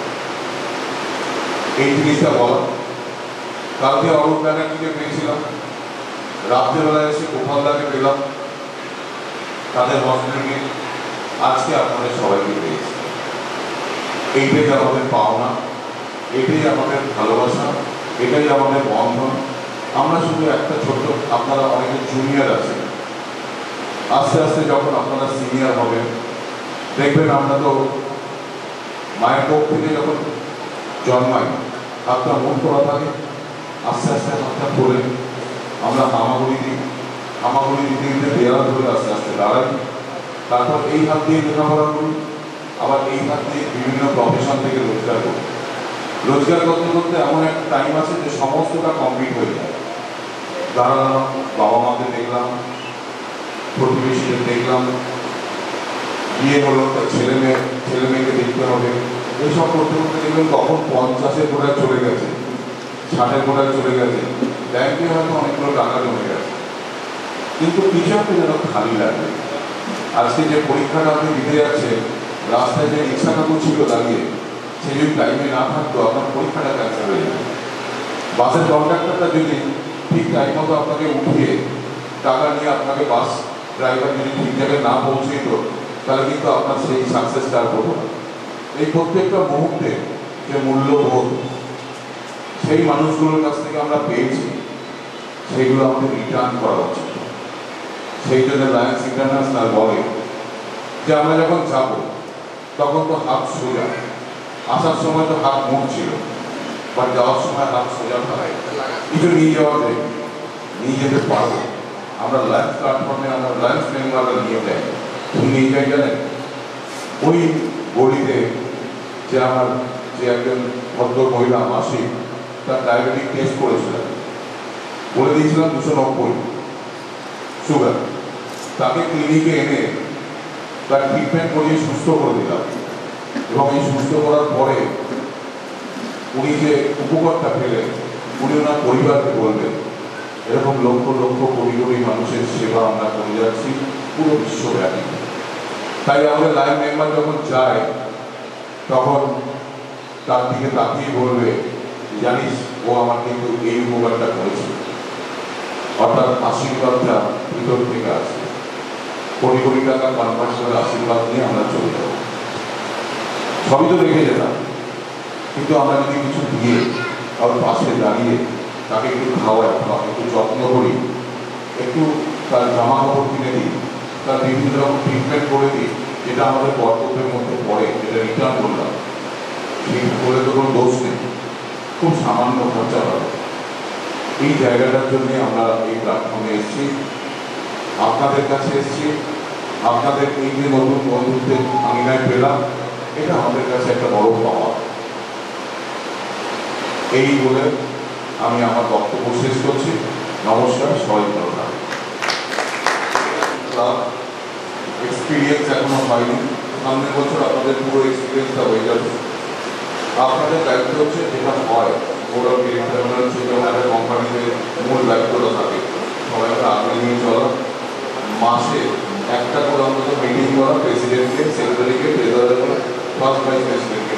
এই জিনিসটা বলা। কালকে অরূপ ব্যানার্জিকে পেয়েছিলাম, রাত্রেবেলায় এসে গোপালদাকে পেলাম, তাদের হসপিটালকে আজকে আপনাদের সবাইকে পেয়েছি। এইটাই আমাদের পাওনা, এটাই আমাদের ভালোবাসা, এটাই আমাদের বন্ধন। আমরা শুধু একটা ছোট্ট, আপনারা অনেকে জুনিয়র আছেন, আস্তে আস্তে যখন আপনারা সিনিয়র হবেন দেখবেন আমরা তো মায়ের কোখ থেকে যখন জন্মাই হাতটা মুখ করা থাকে, আস্তে আস্তে হাতটা পড়ে আমরা হামাগুড়ি দিই, হামাগুড়ি দিতে দিতে দেওয়া ধরে আস্তে আস্তে দাঁড়াই। তারপর এই হাত দিয়ে লেখাপড়া করি, আবার এই হাত দিয়ে বিভিন্ন প্রফেশন থেকে রোজগার করি। রোজগার করতে করতে এমন একটা টাইম আছে যে সমস্তটা কমপ্লিট হয়ে যায়। দাঁড়ালাম, বাবা মাকে দেখলাম, প্রতিবেশীদের দেখলাম, বিয়ে হলো, ছেলে মেয়েকে দেখতে হবে। এইসব করতে করতে দেখবেন কখন 50-এর গোড়ায় চলে গেছে, 60-এর গোড়ায় চলে গেছে, ব্যাংকে হয়তো অনেকগুলো টাকা জমে গেছে, কিন্তু কিছু একটা যেন খালি লাগে। আজকে যে পরীক্ষাটা আপনি দিতে যাচ্ছেন, রাস্তায় যে রিক্সা কাকু ছিল দাঁড়িয়ে, সে যদি টাইমে না থাকতো আপনার পরীক্ষাটা ক্যান্সেল হয়ে যেত। বাসের কন্ডাক্টরটা যদি ঠিক টাইম মতো আপনাকে উঠিয়ে টাকা নিয়ে আপনাকে বাস ড্রাইভার যদি ঠিক জায়গায় না পৌঁছে দিত, তাহলে কিন্তু আপনার সেই সাকসেসটা আর হতো না। এই প্রত্যেকটা মুহূর্তে যে মূল্যবোধ সেই মানুষগুলোর কাছ থেকে আমরা পেয়েছি, সেইগুলো আমাদের রিটার্ন করা উচিত। সেই জন্য লায়ন্স ইন্টারন্যাশনাল বলে যে আমরা যখন যাব তখন তো হাত সোজা, আসার সময় তো হাত মুখ ছিল, বাট যাওয়ার সময় হাত সোজা থাকায় কিছু নিয়ে যাওয়া যায়, নিয়ে যেতে পারবো। আমরা লায়ন্স প্ল্যাটফর্মে আমরা লায়ন্স মেম্বাররা নিয়ে যাই, নিয়ে যাই জানেন ওই গলিতে যে আমার যে একজন ভদ্র মহিলা মাসি, তার ডায়াবেটিক টেস্ট করেছিলাম, বলে দিয়েছিলাম 290 সুগার। তাকে ক্লিনিকে এনে তার ট্রিটমেন্ট করিয়ে সুস্থ করে দিলাম, এবং এই সুস্থ করার পরে উনি যে উপকারটা পেলেন, উনি ওনার পরিবারকে বলবেন এরকম লক্ষ লক্ষ কোটি কোটি মানুষের সেবা আমরা করে যাচ্ছি পুরো বিশ্বব্যাপী। তাই আমাদের লাইভ মেম্বার যখন যায় তখন তার দিকে তাকিয়ে বলবে, জানিস ও আমার কিন্তু এই উপকারটা করেছে, অর্থাৎ আশীর্বাদটা ভিতর থেকে আসে। কোটি কোটি টাকা কনভার্ট করে আশীর্বাদ নিয়ে আমরা চলে যাব, সবই তো রেখে যেতাম। কিন্তু আমরা যদি কিছু দিয়ে কারোর পাশে দাঁড়িয়ে তাকে একটু খাওয়াই, একটু যত্ন করি, একটু তার জামা কাপড় কিনে দিই, তার বিভিন্ন রকম ট্রিটমেন্ট করে দিই, যেটা আমাদের কর্তব্যের মধ্যে পড়ে, যেটা রিটার্ন করলাম, সেই করে তো কোনো দোষ নেই, খুব সামান্য খরচা হবে। এই জায়গাটার জন্য আমরা এই প্ল্যাটফর্মে এসেছি, আপনাদের কাছে এসেছি। আপনাদের এই যে নতুন বন্ধুত্বের আঙিনায় পেলাম, এটা আমাদের কাছে একটা বড় পাওয়া। এই বলে আমি আমার বক্তব্য শেষ করছি। নমস্কার, সবাই ভালো থাকবেন। এক্সপিরিয়েন্স এখনো হয়নি, সামনের বছর আপনাদের পুরো এক্সপিরিয়েন্সটা হয়ে যাবে। আপনাদের দায়িত্ব হচ্ছে যেটা হয়, বোর্ড অফ ডিরেক্টর হচ্ছে যেমন একটা কোম্পানিতে মূল দায়িত্বটা থাকে, সবাইকে আগে নিয়ে চলা, মাসে একটা করে অন্তত মিটিং করা, প্রেসিডেন্টকে, সেক্রেটারিকে, ট্রেজারারকে, ফার্স্ট ভাইস প্রেসিডেন্টকে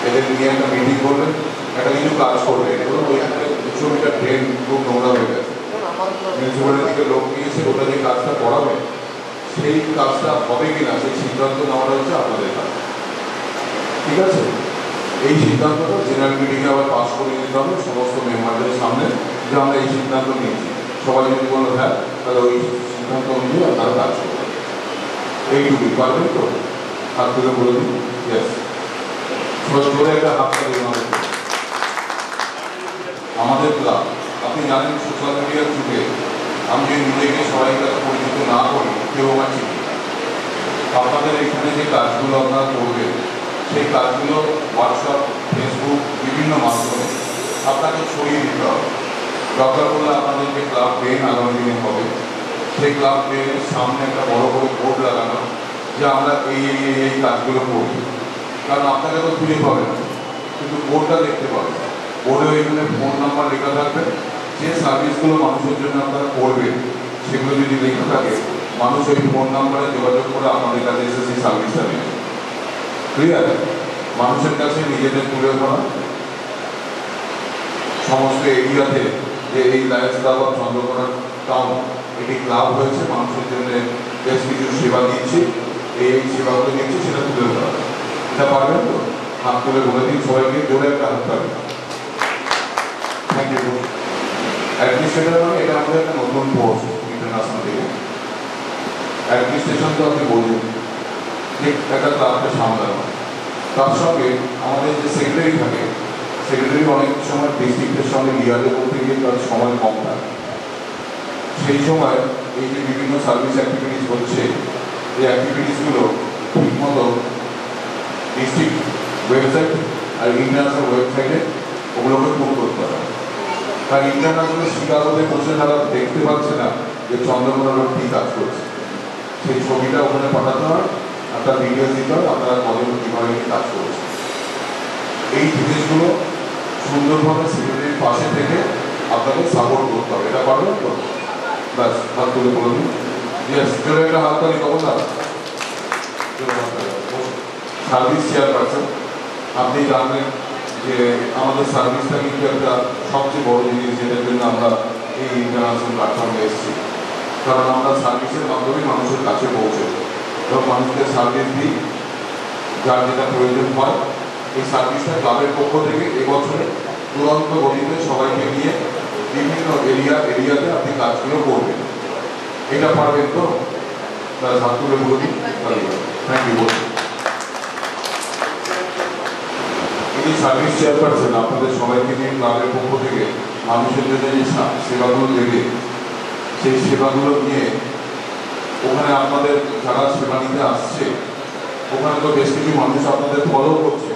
এদের নিয়ে একটা মিটিং করবেন, একটা কিছু কাজ করবেন। ধরুন ওইখানে 200 মিটার ট্রেন খুব নোংরা হয়ে গেছে, মিউনিসিপ্যালিটি থেকে লোক নিয়েছে, ওটা যে কাজটা করাবে সেই কাজটা হবে কিনা সেই সিদ্ধান্ত নেওয়াটা হচ্ছে আপনাদের কাজ, ঠিক আছে? এই সিদ্ধান্তটা জেনারেল মিটিংয়ে আবার পাস করে নিতে হবে সমস্ত মেম্বারদের সামনে, যে আমরা এই সিদ্ধান্ত নিয়েছি। সবাই যদি বলো হ্যাঁ, তাহলে ওই সিদ্ধান্ত অনুযায়ী আপনারা কাজ করবেন। এইটুকুই, পারবেন তো? হাত তুলে বলে দিন ইয়েস, জোরে একটা হাত তুলে আমাদের ক্লাব। আপনি জানেন সোশ্যাল মিডিয়ার যুগে আমি যদি নিজেকে সবাই কাছে পরিচিত না করি, কেউ আমার চিনি। আপনাদের এখানে যে কাজগুলো আপনারা করবেন, সেই কাজগুলো হোয়াটসঅ্যাপ, ফেসবুক, বিভিন্ন মাধ্যমে আপনাকে ছড়িয়ে দিতে হবে। দরকার পড়লে আপনাদের যে ক্লাব ব্রেন আগামী দিনে হবে, সেই ক্লাব ব্রেনের সামনে একটা বড় বড় বোর্ড লাগানো, যে আমরা এই কাজগুলো করি। কারণ আপনাকে তো খুঁজে পাবেন, কিন্তু বোর্ডটা দেখতে পাবেন। বোর্ডে এখানে ফোন নাম্বার লেখা থাকবে, যে সার্ভিসগুলো মানুষের জন্য আপনারা করবেন সেগুলো যদি লেখা থাকে, মানুষ ওই ফোন নাম্বারে যোগাযোগ করে আপনাদের কাছে এসে সেই সার্ভিসটা নেবে। ক্লিয়ার? মানুষের কাছে নিজেদের তুলে ধরা, সমস্ত এরিয়াতে যে এই Lions club of Chandrakona town এটি ক্লাব হয়েছে, মানুষের জন্য বেশ কিছু সেবা দিচ্ছি, এই সেবাগুলো দিচ্ছি, সেটা তুলে ধরা। এটা পারবেন তো? হাত তুলে বলে দিন সবাইকে, জোরে একটা হাত পাবেন। Thank you. অ্যাডমিনিস্ট্রেটর মানে এটা আমাদের একটা নতুন পোস্ট ইন্টারন্যাশনাল থেকে। অ্যাডমিনিস্ট্রেশন তো আপনি বলবেন যে একটা ক্লাবকে সামলানো, তার সঙ্গে আমাদের যে সেক্রেটারি থাকে, সেক্রেটারি অনেক সময় ডিস্ট্রিক্টের সঙ্গে লিয়ারে করতে গিয়ে তার সময় কম থাকে। সেই সময় এই যে বিভিন্ন সার্ভিস অ্যাক্টিভিটিস হচ্ছে, এই অ্যাক্টিভিটিসগুলো ঠিকমতো ডিস্ট্রিক্ট ওয়েবসাইট আর ইন্টারন্যাশনাল ওয়েবসাইটে ওগুলোকে পোস্ট করতে হবে। কারণ ইন্টারন্যাশনাল শিকাগোতে বসে তারা দেখতে পাচ্ছে না যে চন্দ্রকোনা রোড কী কাজ করছে, সেই ছবিটা ওখানে পাঠাতে হয়, একটা ডিটেলস দিতে হয় আপনারা কজন কীভাবে কাজ করছে। এই জিনিসগুলো সুন্দরভাবে সেক্রেটারির পাশে থেকে আপনাকে সাপোর্ট করতে হবে। এটা পারবেন তো? ব্যাস, হাত তুলে বলুন ইয়েস, চলে একটা হাত তালি কখন দাঁড়া। সার্ভিস চেয়ারপারসন, আপনি জানবেন যে আমাদের সার্ভিসটা কিন্তু একটা সবচেয়ে বড় জিনিস, যেটার জন্য আমরা এই ইন্টারন্যাশনাল প্ল্যাটফর্মে এসেছি। কারণ আমরা সার্ভিসের মাধ্যমে মানুষের কাছে পৌঁছে এবং মানুষকে সার্ভিস দিই, যার যেটা প্রয়োজন হয়। এই সার্ভিসটা ক্লাবের পক্ষ থেকে এবছরে তুরন্ত গতিতে সবাইকে নিয়ে বিভিন্ন এরিয়াতে আপনি কাজগুলো করবেন। এটা পারবেন তো? তার হাত তুলে বলি। Thank you. এই সার্ভিস চেয়ারপারসন আপনাদের সবাইকে নিয়ে ক্লাবের পক্ষ থেকে মানুষের জন্য যে সেবাগুলো দেবে, সেই সেবাগুলো নিয়ে ওখানে আপনাদের যারা সেবা নিতে আসছে, ওখানে তো বেশ কিছু মানুষ আপনাদের ফলো করছে।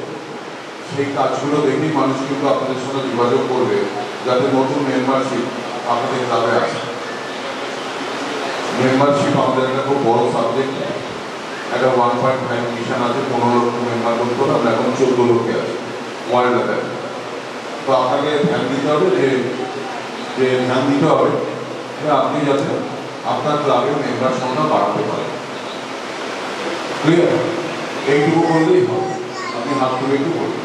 সেই কাজগুলো দেখেই মানুষ কিন্তু আপনাদের সাথে যোগাযোগ করবে, যাতে নতুন মেম্বারশিপ আপনাদের ক্লাবে আসে। মেম্বারশিপ আমাদের একটা খুব বড় সাবজেক্ট। একটা 1.5 মিশন আছে, 15 লক্ষ মেম্বার করতে হবে, আমরা এখন 14 লক্ষে আছি ওয়ার্ল্ড লেভেল। তো আপনাকে ধ্যান দিতে হবে যে যে ধ্যান দিতে হবে যে আপনি যাতে আপনার ক্লাবের মেম্বার সংখ্যা বাড়াতে পারেন। ক্লিয়ার? এইটুকু করলেই হবে। আপনি হাত তুলে একটু করবেন,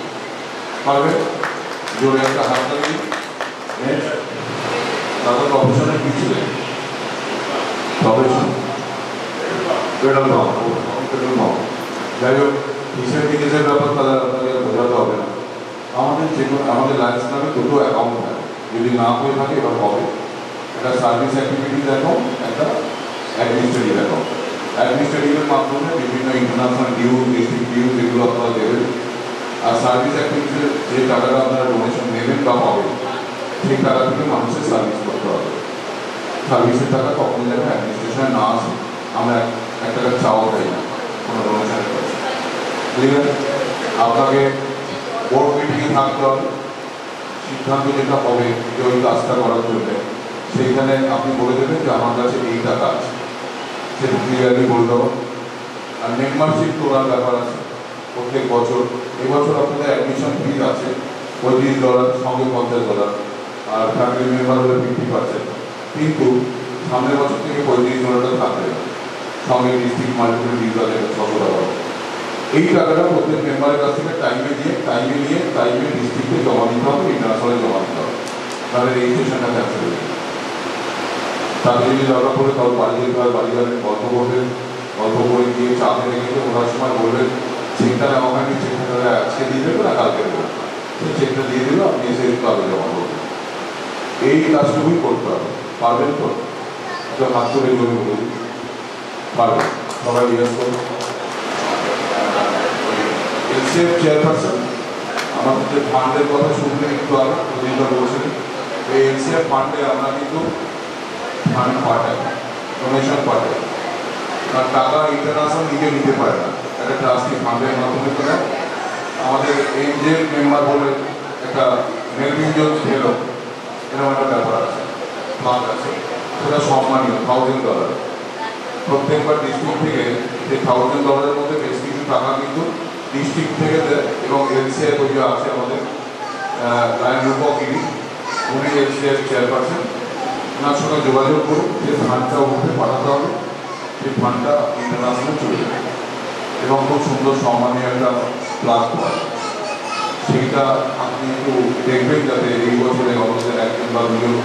পারবেন? জোরে একটা হাত লাগিয়ে তাদের প্রফেশনে কি ছিলেন? Profession petrol pump. যাই হোক, হিসেব টিকেসের ব্যাপার তাদের আপনাদের বোঝাতে হবে না। আমাদের লাইন্স নামে দুটো অ্যাকাউন্ট থাকে, যদি না হয়ে থাকে এবার হবে। একটা সার্ভিস অ্যাক্টিভিটিস অ্যাকাউন্ট, একটা অ্যাডমিনিস্ট্রেটিভ অ্যাকাউন্ট। অ্যাডমিনিস্ট্রেটিভের মাধ্যমে বিভিন্ন ইন্টারন্যাশনাল ডিউজ, ডিস্ট্রিক্ট ডিউজ এগুলো আপনারা দেবেন। আর সার্ভিস অ্যাক্টিভিটিসের যে টাকাটা আপনারা ডোনেশন নেবেন বা পাবেন, সেই টাকা থেকে মানুষের সার্ভিস করতে হবে। সার্ভিসের টাকা কখনো যেন অ্যাডমিনিস্ট্রেশনে না আসে, আমরা এক টাকা চাওয়া পাই না কোনো ডোনেশনের কাছে। ঠিক আছে? আপনাকে বোর্ড মিটিংয়ে থাকতে হবে, সিদ্ধান্ত যেটা হবে যে ওই কাজটা করার জন্য সেইখানে আপনি বলে দেবেন যে আমার কাছে এই টাকা আছে, সেটা ক্লিয়ারলি বলে দেবো। আর মেম্বারশিপ তোলার ব্যাপার আছে প্রত্যেক বছর। এবছর আপনাদের অ্যাডমিশন ফিজ আছে $35, সঙ্গে $50, আর ফ্যামিলি মেম্বার হলে 50%। কিন্তু সামনের বছর থেকে $35 থাকবে, সঙ্গে ডিস্ট্রিক্ট মাল্টিপল ডিউজ আছে $600। এই টাকাটা প্রত্যেক মেম্বারের কাছ থেকে টাইমে ডিস্ট্রিক্টে জমা দিতে হবে, ইন্টারন্যাশনালে জমা দিতে হবে, তাহলে রেজিস্ট্রেশনটা ক্যান্সেল হয়ে যাবে। তাদের যদি দরকার পড়ে তাহলে বাড়ি যেতে হয়, বাড়ি যাবেন, গল্প করবেন, গল্প করে গিয়ে চাপে রেখেছে ওনার সময় বলবেন চেকটা নেওয়া হয়নি, চেকটা আজকে দিয়ে দেবে না কালকে দেবে, সেই চেকটা দিয়ে দেবে, আপনি এসে ক্লাবে জমা করবেন। এই কাজটুকুই করতে হবে। পারবেন তো? একটা হাত তুলে জমি বলুন, পারবেন? সবাই জিজ্ঞেস করুন। এলসিএফ চেয়ারপারসন আমাদের যে ফান্ডের কথা শুনলেন একটু আগে প্রতিনিধিরা বলছিলেন, এই এলসিএফ ফান্ডে আমরা কিন্তু ফান্ড পাঠাই, ডোনেশন পাঠাই। আর টাকা ইন্টারন্যাশনাল নিজে নিতে পারে না, একটা ট্রাস্টি ফান্ডের মাধ্যমে করে। আমাদের এনজেল মেম্বার বলে একটা মেলভিঞ্জন ফেলো এরকম একটা ব্যাপার আছে, ফান্ড আছে, সেটা সম্মানীয় $1000। প্রত্যেকবার ডিস্ট্রিক্ট থেকে সেই $1000 মধ্যে বেশ কিছু টাকা কিন্তু ডিস্ট্রিক্ট থেকে দেয়। এবং এলসিআর ওই যে আছে আমাদের লাইন রূপগিরি, উনি এলসিআর চেয়ারপারসন, ওনার সঙ্গে যোগাযোগ করুন যে ফান্ডটা ওখানে পাঠাতে হবে, সেই ফান্ডটা ইন্টারন্যাশনাল চলে যাবে এবং খুব সুন্দর সম্মানীয় একটা প্লাস পায়। সেইটা আপনি একটু দেখবেন যাতে এই বছরে আমাদের একজন বা দুজন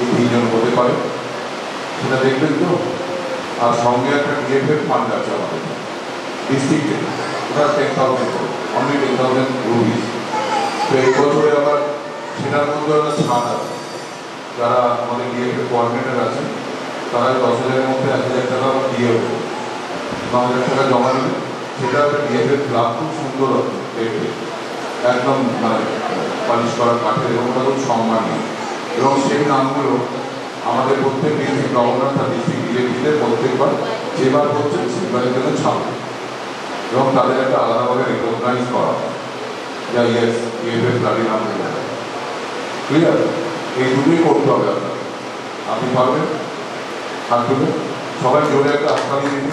এই 3 জন হতে পারে, সেটা দেখবেন তো। আর সঙ্গে একটা ডিএফএফ ফান্ড আছে আমাদের ডিস্ট্রিক্টে, ওটা 10,000 করে, অনলি 10,000 রুপিস। তো এই বছরে আবার সেটার মধ্যে একটা ছাড় আছে, যারা আমাদের ডিএফএফ কোঅর্ডিনেটর আছেন তারা 10,000-এর মধ্যে 1,000 টাকা আবার দিয়ে দেবো, 9,000 টাকা জমা দেবে। সেটা একটা ডিএফএফ ক্লাব, খুব সুন্দর দেখবে, একদম মানে পালিশ করা কাঠের, এবং ওটা খুব সম্মানীয়। এবং সেই নামগুলো আমাদের প্রত্যেক ডিস্ট্রিক্ট গভর্নর বা ডিস্ট্রিক্ট ডিএফিদের প্রত্যেকবার যেবার হচ্ছে সেবারের জন্য ছাড়বে এবং তাদের একটা আলাদাভাবে রেকগনাইজ করা যা ইয়েস ডিএফএফ ক্লাবের নাম দেওয়া। ক্লিয়ার? এই দুটোই করতে হবে আপনার। আপনি পারবেন? হাত তুলে সবাই জোরে একটা হাততালি দিন।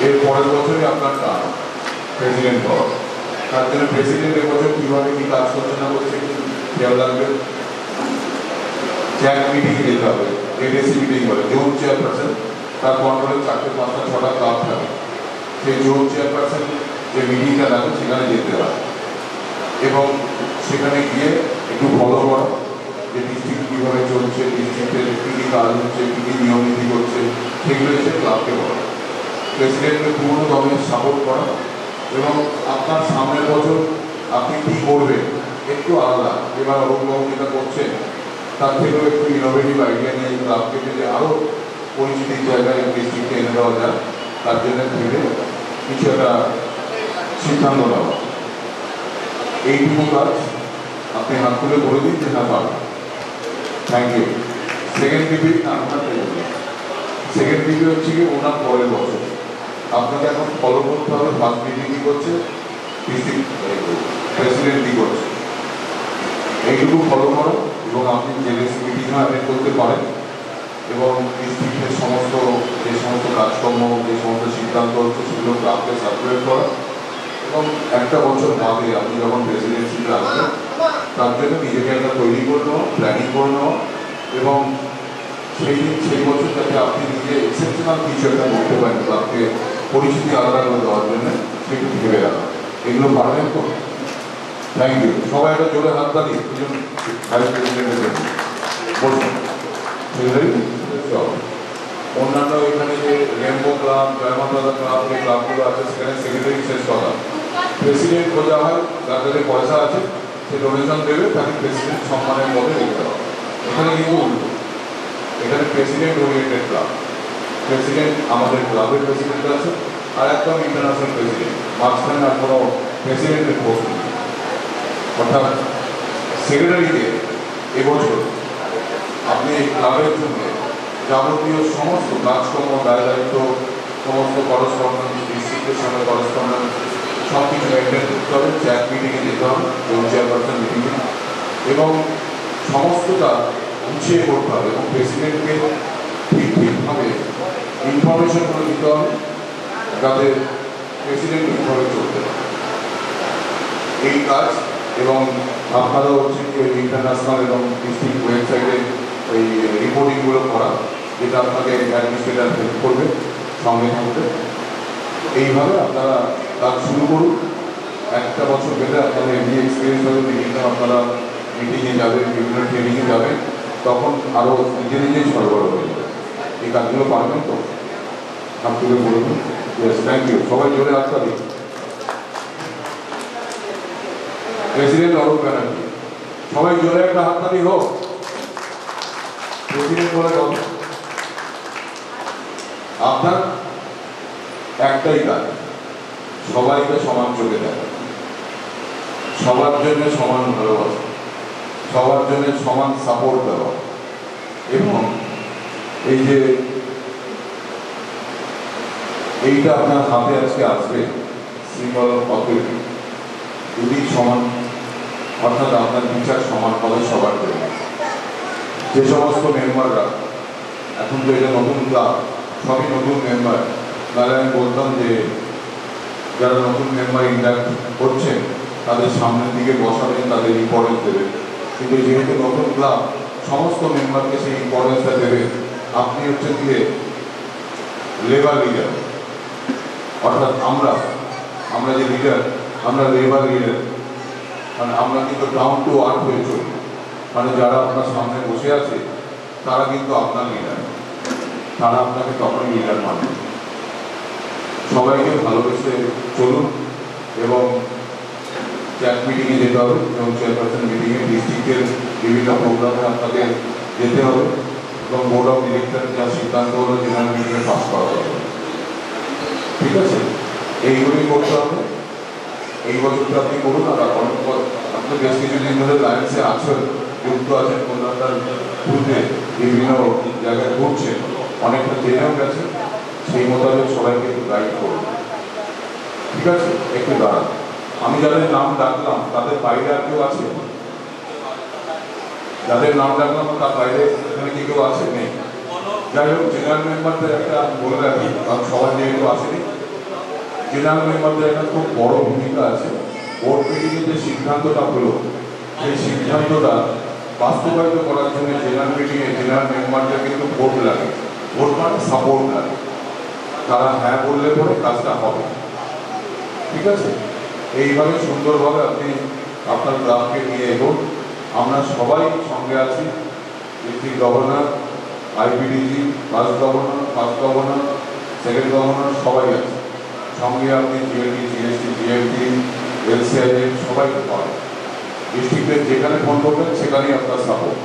এর পরের বছরই আপনার কাজ প্রেসিডেন্ট হওয়া। তার জন্য প্রেসিডেন্ট এবছর কীভাবে কী কাজ করছে না করছে খেয়াল রাখবে। চ্যাট মিটিংয়ে যেতে হবে, এডিসি মিটিং বলে, জোন চেয়ারপারসন, তার কন্ট্রোলে 4টে 5টা 6টা ক্লাব থাকে, সেই জোন চেয়ারপারসন যে মিটিংটা রাখে সেখানে যেতে হয় এবং সেখানে গিয়ে একটু ফলো করা যে ডিস্ট্রিক্ট কীভাবে চলছে, ডিস্ট্রিক্টের কী কী কাজ হচ্ছে, কী কী নিয়ম নীতি করছে, সেগুলো এসে ক্লাবকে বলা। প্রেসিডেন্টকে পূর্ণ দমে সাপোর্ট করা এবং আপনার সামনের বছর আপনি কী করবেন একটু আলাদা, এবার অরুণবাবু যেটা করছেন তার থেকেও একটু ইনোভেটিভ আইডিয়া নিয়ে ক্লাবকে যদি আরও পরিচিতির জায়গায় ডিস্ট্রিক্টে এনে দেওয়া যায়, তার জন্য ভেবে কিছু একটা সিদ্ধান্ত নেওয়া। এইটুকু কাজ আপনি হাত তুলে বলে দিন যে হ্যাঁ পারবেন। Thank you. সেকেন্ড পিপি আপনার সেকেন্ড পিপি হচ্ছে কি ওনার পরের বছর আপনাকে এখন ফলো করতে হবে। ফার্স্ট মিটিং কী করছে, ডিস্ট্রিক্ট প্রেসিডেন্ট কী করছে, এইটুকু ফলো করো এবং আপনি জেলেসি মিটিংও অ্যাটেন্ড করতে পারেন এবং ডিস্ট্রিক্টের সমস্ত যে সমস্ত কাজকর্ম, যে সমস্ত সিদ্ধান্ত হচ্ছে সেগুলো ক্লাবকে সার্কুলেট করা এবং একটা বছর বাদে আপনি যখন প্রেসিডেন্সিতে আসবেন তার জন্য নিজেকে একটা তৈরি করে নেওয়া, প্ল্যানিং করে নেওয়া এবং সেই বছর যাতে আপনি নিজে এক্সেপশনাল কিছু একটা করতে পারেন ক্লাবকে পরিস্থিতি আলাদা করে দেওয়ার জন্য সেটা ভেবে রাখা। এগুলো পারবেন তো? Thank you. সবাই একটা জোরে হাত তালি দুজন ভাইস প্রেসিডেন্টের জন্য বলুন। অন্যান্য এখানে যে রেমবো ক্লাব, জয়মাতা ক্লাব, যে ক্লাবগুলো আছে সেখানে সেক্রেটারি শেষ কথা, প্রেসিডেন্ট খোঁজা হয়, যার কাছে পয়সা আছে সে ডোনেশন দেবে, তাকে প্রেসিডেন্ট সম্মানের মধ্যে দেখতে হবে। এখানে কিন্তু উল্টো, এখানে প্রেসিডেন্ট ওরিয়েন্টেড ক্লাব, প্রেসিডেন্ট আমাদের ক্লাবের প্রেসিডেন্ট আছে আর একদম ইন্টারন্যাশনাল প্রেসিডেন্ট, মাঝখানে আর কোনো প্রেসিডেন্টের পোস্ট নেই। অর্থাৎ সেক্রেটারিকে এবছর আপনি ক্লাবের জন্য যাবতীয় সমস্ত কাজকর্ম, দায় দায়িত্ব, সমস্ত করসপন্ডেন্স, ডিস্ট্রিক্টের সঙ্গে করসপন্ডেন্স সব কিছু মেনটেন করতে হবে। চ্যাট মিটিংয়ে যেতে হবে, চেয়ারপারসন মিটিংয়ে, এবং সমস্তটা গুছিয়ে করতে হবে এবং প্রেসিডেন্টকে ঠিকভাবে ইনফরমেশনগুলো দিতে হবে যাতে প্রেসিডেন্ট ঠিকভাবে চলতে পারে এই কাজ। এবং আপনারা হচ্ছে কি ওই ইন্টারন্যাশনাল এবং ডিস্ট্রিক্ট ওয়েবসাইটে ওই রিপোর্টিংগুলো করা, যেটা আপনাকে অ্যাডমিনিস্ট্রেটর হেল্প করবে সঙ্গে থাকবে। এইভাবে আপনারা কাজ শুরু করুন। একটা বছর গেলে আপনাদের এমনি এক্সপিরিয়েন্স হবে, বিভিন্ন আপনারা মিটিংয়ে যাবেন, বিভিন্ন ট্রেনিংয়ে যাবেন, তখন আরও নিজে নিজেই সরবরাহ হয়ে যাবে। এই কাজগুলো পারবেন তো? আপনাকে বলুন। Yes, thank you. সবাই জোরে হাত তালি। প্রেসিডেন্ট অরূপ ব্যানার্জি, সবাই জোরে একটা হাততালি হোক। প্রেসিডেন্ট বলে কথা, আপনার একটাই কাজ, সবাইকে সমান চোখে দেখা, সবার জন্য সমান ভালোবাসা, সবার জন্য সমান সাপোর্ট দেওয়া, এবং এই যে এইটা আপনার হাতে আজকে আসবে সিম্বল অফ অথরিটি, যদি সমান, অর্থাৎ আপনার বিচার সমান হবে সবার জন্য। যে সমস্ত মেম্বাররা, এখন তো এটা নতুন ক্লাব, সবই নতুন মেম্বার, তাহলে আমি বলতাম যে যারা নতুন মেম্বার ইন্ডাক্ট করছেন তাদের সামনের দিকে বসাবেন, তাদের ইম্পর্টেন্স দেবেন। কিন্তু যেহেতু নতুন ক্লাব, সমস্ত মেম্বারকে সেই ইম্পর্টেন্সটা দেবে। আপনি হচ্ছে দিয়ে লেবার লিডার, অর্থাৎ আমরা যে লিডার, আমরা লেবার লিডার, মানে আমরা কিন্তু ডাউন টু আর্থ হয়ে চলি। মানে যারা আপনার সামনে বসে আছে তারা কিন্তু আপনার লিডার, তারা আপনাকে তখনই লিডার মানে। সবাইকে ভালোবেসে চলুন এবং চ্যাট মিটিংয়ে যেতে হবে এবং চেয়ারপারসন মিটিংয়ে, ডিস্ট্রিক্টের বিভিন্ন প্রোগ্রামে আপনাকে যেতে হবে এবং বোর্ড অফ ডিরেক্টর যা সিদ্ধান্ত হলো জেনারেল মিটিংয়ে পাস করা হবে। ঠিক আছে, এইগুলোই করতে হবে। এই বছরটা আপনি করুন। আর আপনি বেশ কিছুদিন ধরে লায়েন্সে আছেন, যুক্ত আছেন, কলকাতার থ্রুতে বিভিন্ন জায়গায় ঘুরছেন, অনেকটা জেনেও গেছে, সেই মোতাবেক সবাইকে একটু গাইড করুন। ঠিক আছে, একটু দাঁড়ান। আমি যাদের নাম ডাকলাম তাদের বাইরে আর কেউ আছে? যাদের নাম ডাকলাম তার বাইরে এখানে কি কেউ আছে? নেই। যাই হোক, জেনারেল মেম্বারদের একটা বলে রাখি, কারণ সবাই যেহেতু আসেনি, জেনারেল মেম্বারদের একটা খুব বড় ভূমিকা আছে। বোর্ড মিটিংয়ে যে সিদ্ধান্তটা হলো, সেই সিদ্ধান্তটা বাস্তবায়িত করার জন্য জেনারেল মিটিংয়ে জেনারেল মেম্বারদের কিন্তু ভোট লাগে। ভোট মানে সাপোর্ট লাগে। তারা হ্যাঁ বললে পরে কাজটা হবে। ঠিক আছে, এইভাবে সুন্দরভাবে আপনি আপনার ক্লাবকে নিয়ে এগোন। আমরা সবাই সঙ্গে আছি। District governor, IPDG, first governor, second governor সবাই আছে সঙ্গে। আপনি জিএলটি, জিএসটি, জিএমটি, এলসিআইএম সবাইকে পাবেন। ডিস্ট্রিক্টের যেখানে ফোন করবেন সেখানেই আপনার সাপোর্ট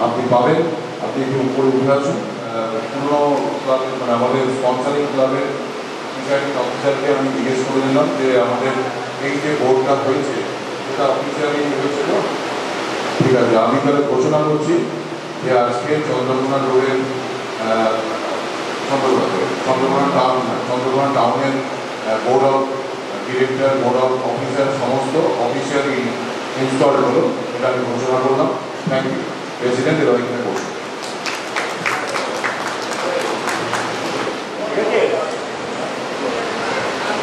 আপনি পাবেন। আপনি একটু উপরে উঠে আসুন। কোনো ক্লাবের, মানে আমাদের স্পন্সারিং ক্লাবের প্রিসাইডিং অফিসারকে আমি জিজ্ঞেস করে দিলাম যে আমাদের এই যে বোর্ডটা হয়েছে সেটা অফিসিয়ালি হয়েছিল। ঠিক আছে, আমি তাহলে ঘোষণা করছি যে আজকে চন্দ্রকোনা রোডের চন্দ্রকোনা টাউনের board of director, board of officer সমস্ত অফিসিয়ালি ইনস্টল হলো, এটা আমি ঘোষণা করলাম। Thank you. প্রেসিডেন্ট এবার এখানে বসুন।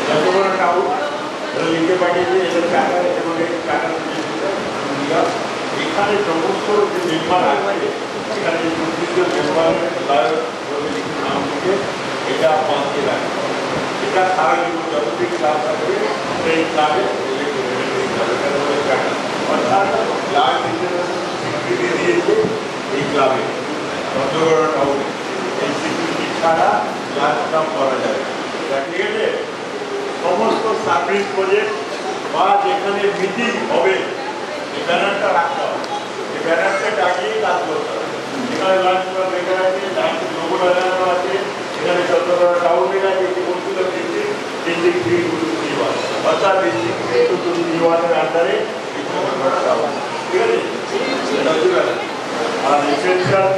চন্দ্রকোনা টাউন লিখতে পাঠিয়েছে, এদের টাকা টাকা এখানে সমস্ত যে মেম্বার আছে এখানে যে ২৫ মেম্বার নাম থেকে এটা বাঁচিয়ে রাখে। এটা সারা জীবন যতদিন ক্লাব থাকবে সেই ক্লাবে অর্থাৎ ক্লাব স্বীকৃতি দিয়েছে এই ক্লাবে চন্দ্রগড় টাউনে। এই স্বীকৃতি ছাড়া ক্লাব কাম করা যাবে। ঠিক আছে, সমস্ত সার্ভিস প্রজেক্ট বা যেখানে মিটিং হবে এই ব্যানারটা রাখতে হবে। এই ব্যানারটা ডাকিয়ে কাজ করতে হবে। এখানে লাঞ্চ ক্লাব লেখা আছে, লাঞ্চ লোগো লাগানো আছে, এখানে চন্দ্রগড় টাউনে আছে, এটি বলছিল ডিস্ট্রিক্ট 3 অর্থাৎ ডিস্ট্রিক্ট 3 আন্ডারে এই চন্দ্রগড় টাউন। ঠিক আছে, আর এসেন্সিয়াল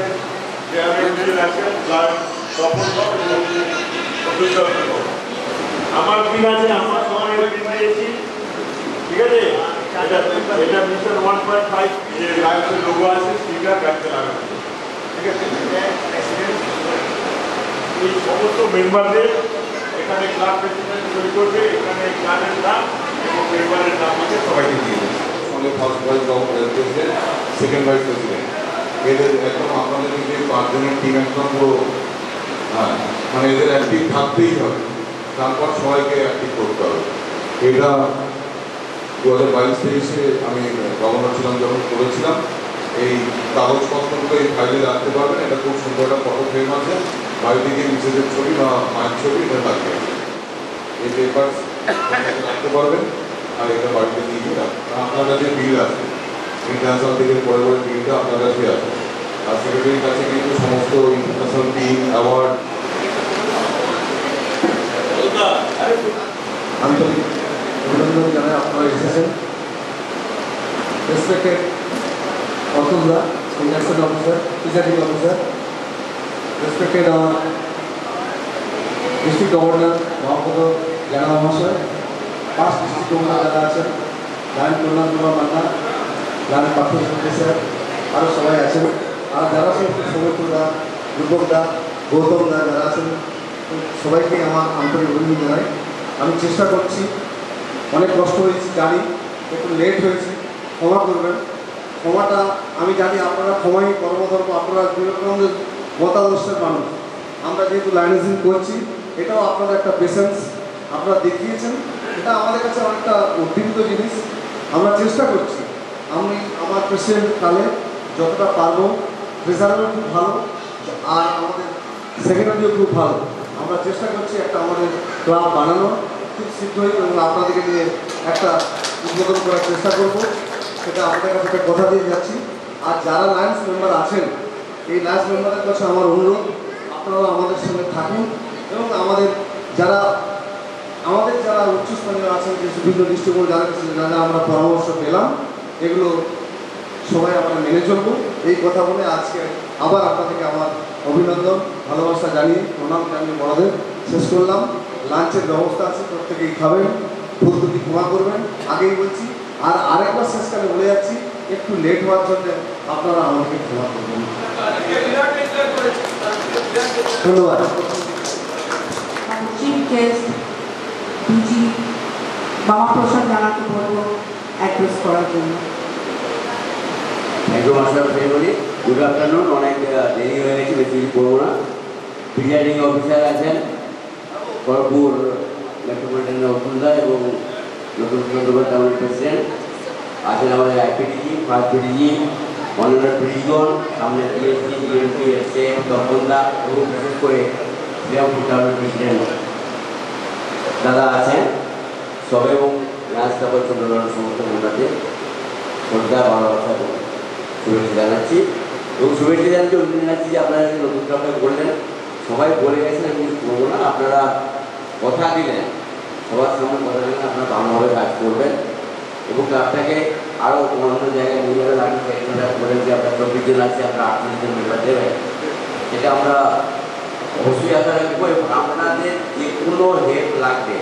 চেয়ারম্যান আছেন আমার কি আছে, আমার সময় দিয়েছি। ঠিক আছে, এটা মিশন 1.5 যে লাইফের লোগো আছে স্পিকার গাড়িতে লাগানো। ঠিক আছে, এই সমস্ত মেম্বারদের এখানে ক্লাব প্রেসিডেন্ট তৈরি করবে, এখানে ক্লাবের নাম এবং মেম্বারের নাম আছে সবাইকে দিয়ে দেবে। সঙ্গে first vice president, second vice president, এদের একদম আপনাদের যে 5 জনের টিম একদম পুরো মানে এদের অ্যাক্টিভ থাকতেই হবে, তারপর সবাইকে অ্যাক্টিভ করতে হবে। এটা 2022-23-এ আমি গভর্নর ছিলাম যখন করেছিলাম। এই কাগজপত্রগুলো এই ফাইলে রাখতে পারবেন। এটা খুব সুন্দর একটা ফটো ফ্রেম আছে, বাড়িতে গিয়ে মিসেসের ছবি বা মায়ের ছবি এটা থাকবে। এই পেপার রাখতে পারবেন আর এটা বাড়িতে নিয়ে গিয়ে রাখবেন। আপনার কাছে বিল আছে, ইন্টারন্যাশনাল থেকে পরে পরে বিলটা আপনার কাছে আছে। আর সেক্রেটারির কাছে কিন্তু সমস্ত ইন্টারন্যাশনাল টিম অ্যাওয়ার্ড আন্তরিক অভিনন্দন জানাই আপনারা এসেছেন। রেসপেক্টেড অতুলদা, international officer, presiding officer, respected আমার ডিস্ট্রিক্ট গভর্নর মহাপদ জানা মহাশয়, 5 ডিস্ট্রিক্ট গভর্নর যারা আছেন, lion Kalyan Kumar Manna, lion Parthasarathi sir, আরও সবাই আছেন। আর যারা সৌমিত্রদা, রূপকদা, গৌতমদা যারা আছেন, সবাইকে আমার আন্তরিক অভিনন্দন জানাই। আমি চেষ্টা করছি, অনেক কষ্ট হয়েছি জানি, একটু লেট হয়েছে, ক্ষমা করবেন। ক্ষমাটা আমি জানি আপনারা ক্ষমাই কর্মধর্ম, আপনারা বিভিন্ন রকমের মতাদর্শের মানুষ। আমরা যেহেতু লাইনেজিং করছি, এটাও আপনাদের একটা পেশেন্স আপনারা দেখিয়েছেন, এটা আমাদের কাছে অনেকটা উদ্দীপিত জিনিস। আমরা চেষ্টা করছি, আমি আমার প্রেসিডেন্ট কালে যতটা পারবো, ট্রেজারারও খুব ভালো আর আমাদের সেক্রেটারিও খুব ভালো। আমরা চেষ্টা করছি একটা আমাদের ক্লাব বানানোর, খুব শীঘ্রই এবং আপনাদেরকে নিয়ে একটা উদ্বোধন করার চেষ্টা করব, সেটা আপনাদের কাছে একটা কথা দিয়ে যাচ্ছি। আর যারা লায়ন্স মেম্বার আছেন, এই লায়ন্স মেম্বারের কাছে আমার অনুরোধ, আপনারা আমাদের সঙ্গে থাকুন এবং আমাদের যারা উচ্চস্থানীয় আছেন, যে বিভিন্ন দৃষ্টিকোণ যারা আমরা পরামর্শ পেলাম, এগুলো সবাই আমরা মেনে চলবো। এই কথা বলে আজকে আবার আপনাদেরকে আমার অভিনন্দন, ভালোবাসা জানিয়ে, প্রণাম জানিয়ে বড়দের শেষ করলাম। লাঞ্চের ব্যবস্থা আছে, প্রত্যেকেই খাবেন, ভুল ত্রুটি ক্ষমা করবেন, আগেই বলছি। আর আরেকবার শেষকালে বলে যাচ্ছি, একটু লেট হওয়ার জন্য আপনারা আমাকে ক্ষমা করবেন। ধন্যবাদ। চিফ গেস্ট ডিজি বাবা প্রসাদ জানাকে বলবো অ্যাড্রেস করার জন্য। থ্যাংক ইউ মাস্টার ফেরি। Good afternoon. অনেক দেরি হয়ে গেছে, বেশি করবো না। প্রিজাইডিং অফিসার আছেন খড়গপুর মেট্রোপলিটনের অতুলদা এবং নতুন চন্দ্রগড় টাউনের প্রেসিডেন্ট আছেন, আমাদের আইপিডিজি, ফার্স্ট পিডিজি, অন্যান্য পিডিগণ, সামনে পিএসসি, জিএমপি, এসএম, তপনদা এবং বিশেষ করে শ্রীরামপুর টাউনের প্রেসিডেন্ট দাদা আছেন সব, এবং রাজনগর চন্দ্রগড়ের সমস্ত মেম্বারদের শ্রদ্ধা ভালোবাসা শুভেচ্ছা জানাচ্ছি। এবং শুভেচ্ছা জানাচ্ছি যে আপনারা যে নতুন ক্লাবটা করলেন, সবাই বলে গেছেন, আমি বলবো না, আপনারা কথা দিলেন, সবার সঙ্গে কথা দিলেন, আপনারা ভালোভাবে কাজ করবেন এবং ক্লাবটাকে আরও অন্য জায়গায় নিয়ে যাবেন। আমি বলেন যে আপনার 24 জন আছে, আপনার 48 জন মেম্বার দেবেন, এটা আমরা অবশ্যই আশা রাখবো। এবং আপনাদের যে কোনো হেল্প লাগবে,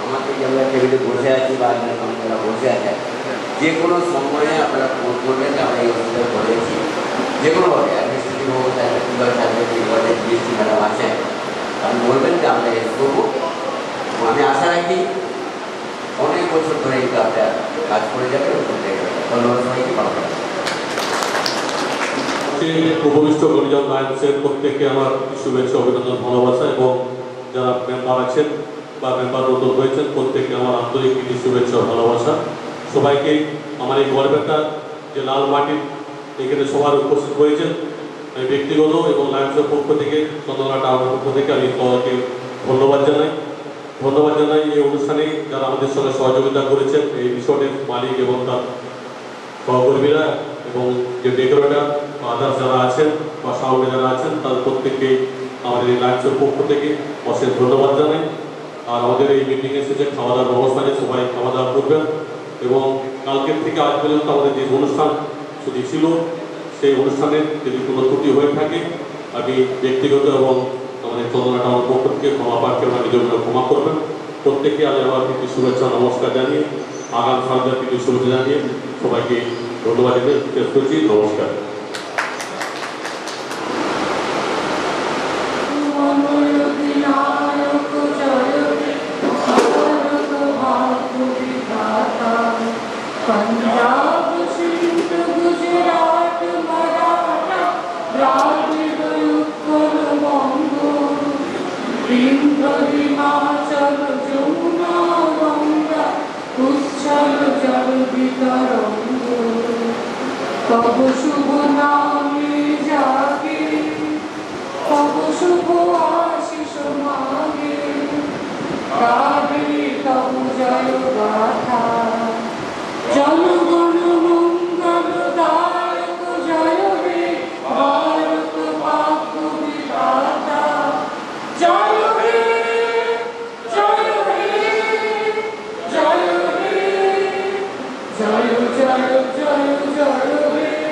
আমাদের যে আমরা টেবিলে বসে আছি বা যারা বসে আছেন, যে কোনো সময়ে আপনারা ফোন করবেন যে আমরা এই অসুবিধা করেছি, যে কোনোভাবে অ্যাডমিনিস্ট্রেটিভ অবস্থা জিএসটি ম্যাডাম আছেন, আপনি বলবেন যে আমরা হেল্প করবো। আমি আশা রাখি অনেক বছর ধরে এই ক্লাবটা কাজ করে যাবে। ধন্যবাদ সবাইকে, ভালো থাকবেন। মঞ্চে উপবিষ্ট গণিজন লায়ন্সের প্রত্যেককে আমার শুভেচ্ছা অভিনন্দন ভালোবাসা এবং যারা মেম্বার আছেন বা মেম্বার নতুন হয়েছেন প্রত্যেককে আমার আন্তরিক শুভেচ্ছা ভালোবাসা। সবাইকে আমার এই গর্বেরটা যে লাল মাটির এখানে সবার উপস্থিত হয়েছেন আমি ব্যক্তিগত এবং লায়ন্সের পক্ষ থেকে চন্দনা টাউনের পক্ষ থেকে আমি সবাইকে ধন্যবাদ জানাই। এই অনুষ্ঠানে যারা আমাদের সঙ্গে সহযোগিতা করেছেন এই রিসোর্টের মালিক এবং তার সহকর্মীরা এবং যে ডেকোরেটর বা আদার্স যারা আছেন বা সাউন্ডে যারা আছেন তাদের প্রত্যেককে আমাদের এই লাইন্সের পক্ষ থেকে অশেষ ধন্যবাদ জানাই। আর আমাদের এই মিটিংয়ে এসেছে খাওয়া দাওয়ার ব্যবস্থা নিয়ে সবাই খাওয়া দাওয়া করবেন এবং কালকের থেকে আজ পর্যন্ত আমাদের যে অনুষ্ঠান শুধু ছিল সেই অনুষ্ঠানের যদি কোনো ত্রুটি হয়ে থাকে আমি ব্যক্তিগত এবং আমাদের চন্দনা টাউন পক্ষ থেকে ক্ষমা পাঠকে আমরা নিজের ক্ষমা করবেন। প্রত্যেককে আজ আমার প্রীতি শুভেচ্ছা নমস্কার জানিয়ে আগাম সরকার প্রীতি শুভেচ্ছা জানিয়ে সবাইকে ধন্যবাদ জানিয়ে শেষ করছি। নমস্কার। पंजाब सिंध गुजरात मराठा द्राविड़ उत्कल बंग विंध्य हिमाचल যমুনা গঙ্গা উচ্ছল জল বিতরঙ্গ তব শুভ নামে জাগে তব শুভ আশিস মাগে গাবে তব জয় গাথা জনগণ মঙ্গল দায়ক জয় হে ভারত ভাগ্য বিধাতা জয় হে জয় হে জয় হে জয় জয় জয় জয় হে